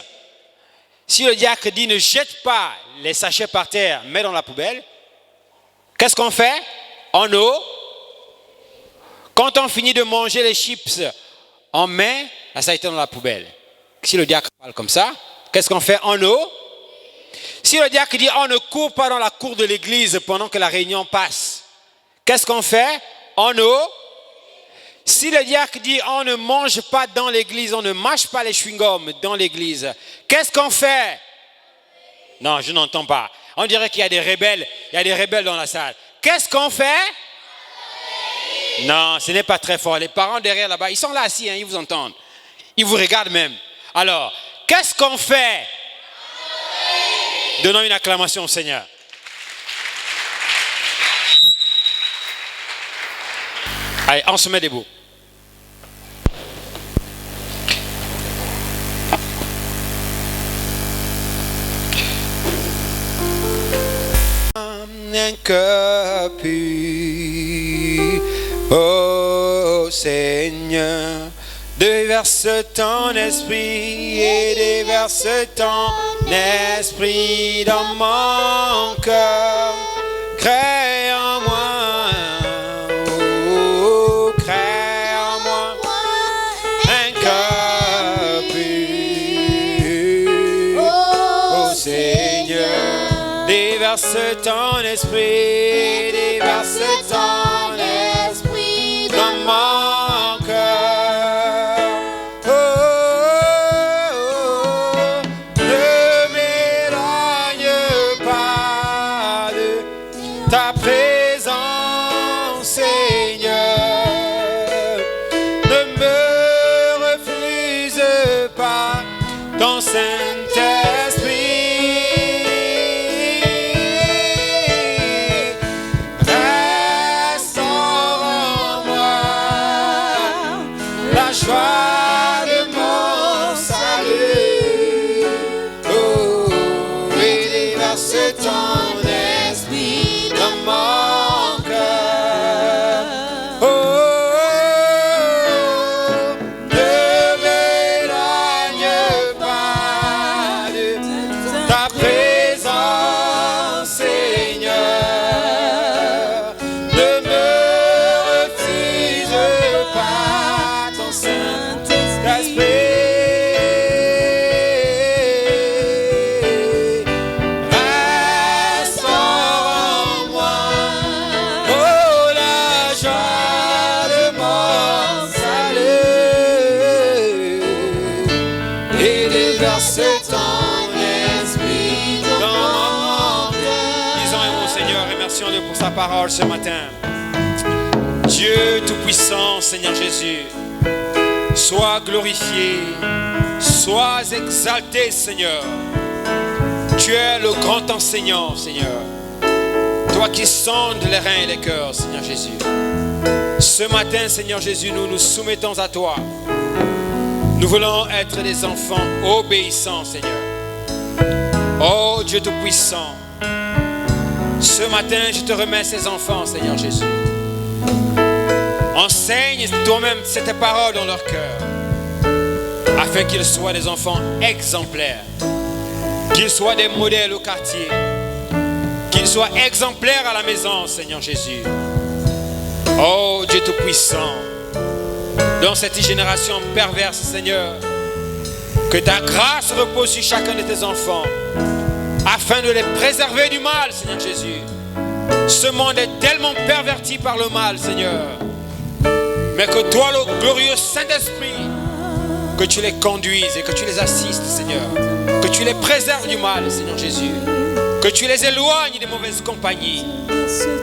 Si le diacre dit ne jette pas les sachets par terre, mets dans la poubelle, qu'est-ce qu'on fait? Quand on finit de manger les chips, on met la saleté dans la poubelle. Si le diacre parle comme ça, qu'est-ce qu'on fait? Si le diacre dit on ne court pas dans la cour de l'église pendant que la réunion passe, qu'est-ce qu'on fait? Si le diacre dit on ne mange pas dans l'église, on ne mâche pas les chewing-gums dans l'église, qu'est-ce qu'on fait? Non, je n'entends pas. On dirait qu'il y a des rebelles, dans la salle. Qu'est-ce qu'on fait? Non, ce n'est pas très fort. Les parents derrière là-bas, ils sont là assis, ils vous entendent. Ils vous regardent même. Alors, qu'est-ce qu'on fait? Donnons une acclamation au Seigneur. Allez, on se met debout. Un cœur pur, ô Seigneur, déverse ton esprit et déverse ton esprit dans mon cœur. Crée en moi, oh, crée en moi un cœur pur, ô Seigneur. Déverse ton esprit, déverse ton esprit dans mon cœur. Oh, oh, oh, ne m'éloigne pas de ta présence, Seigneur. Ne me refuse pas ton Saint-Esprit. Joie de mon salut, oh, et déverse ton esprit dans mon cœur. Oh, ne m'éloigne pas de ta présence, Seigneur. Ne me refuse pas ton Saint-Esprit. Reste en moi, oh la joie de mon salut, et déverse ton esprit dans mon cœur. Disons un mot, Seigneur, remercions-le pour sa parole ce matin. Dieu Tout-Puissant, Seigneur Jésus, sois glorifié, sois exalté, Seigneur. Tu es le grand enseignant, Seigneur. Toi qui sondes les reins et les cœurs, Seigneur Jésus. Ce matin, Seigneur Jésus, nous nous soumettons à toi. Nous voulons être des enfants obéissants, Seigneur. Oh Dieu Tout-Puissant, ce matin, je te remets ces enfants, Seigneur Jésus. Enseigne toi-même cette parole dans leur cœur, afin qu'ils soient des enfants exemplaires, qu'ils soient des modèles au quartier, qu'ils soient exemplaires à la maison, Seigneur Jésus. Oh Dieu Tout-Puissant, dans cette génération perverse, Seigneur, que ta grâce repose sur chacun de tes enfants, afin de les préserver du mal, Seigneur Jésus. Ce monde est tellement perverti par le mal, Seigneur. Mais que toi, le glorieux Saint-Esprit, que tu les conduises et que tu les assistes, Seigneur. Que tu les préserves du mal, Seigneur Jésus. Que tu les éloignes des mauvaises compagnies.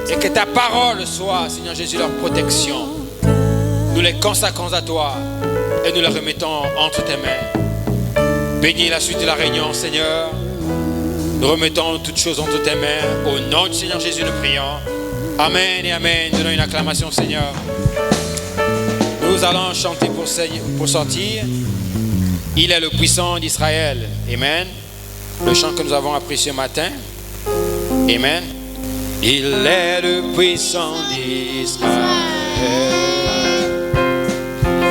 Et que ta parole soit, Seigneur Jésus, leur protection. Nous les consacrons à toi et nous les remettons entre tes mains. Bénis la suite de la réunion, Seigneur. Nous remettons toutes choses entre tes mains. Au nom du Seigneur Jésus, nous prions. Amen et amen. Donnons une acclamation au Seigneur. Nous allons chanter pour sortir. Il est le puissant d'Israël. Amen. Le chant que nous avons appris ce matin. Amen. Il est le puissant d'Israël.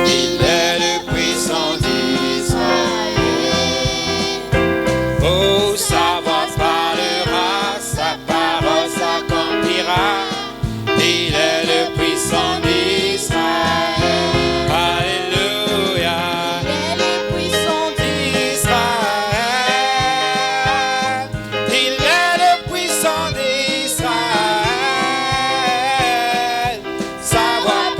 Il est le puissant d'Israël. Oh, sa voix parlera, sa parole s'accomplira. Il est le puissant d'Israël. Sa voix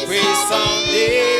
puissant Dieu.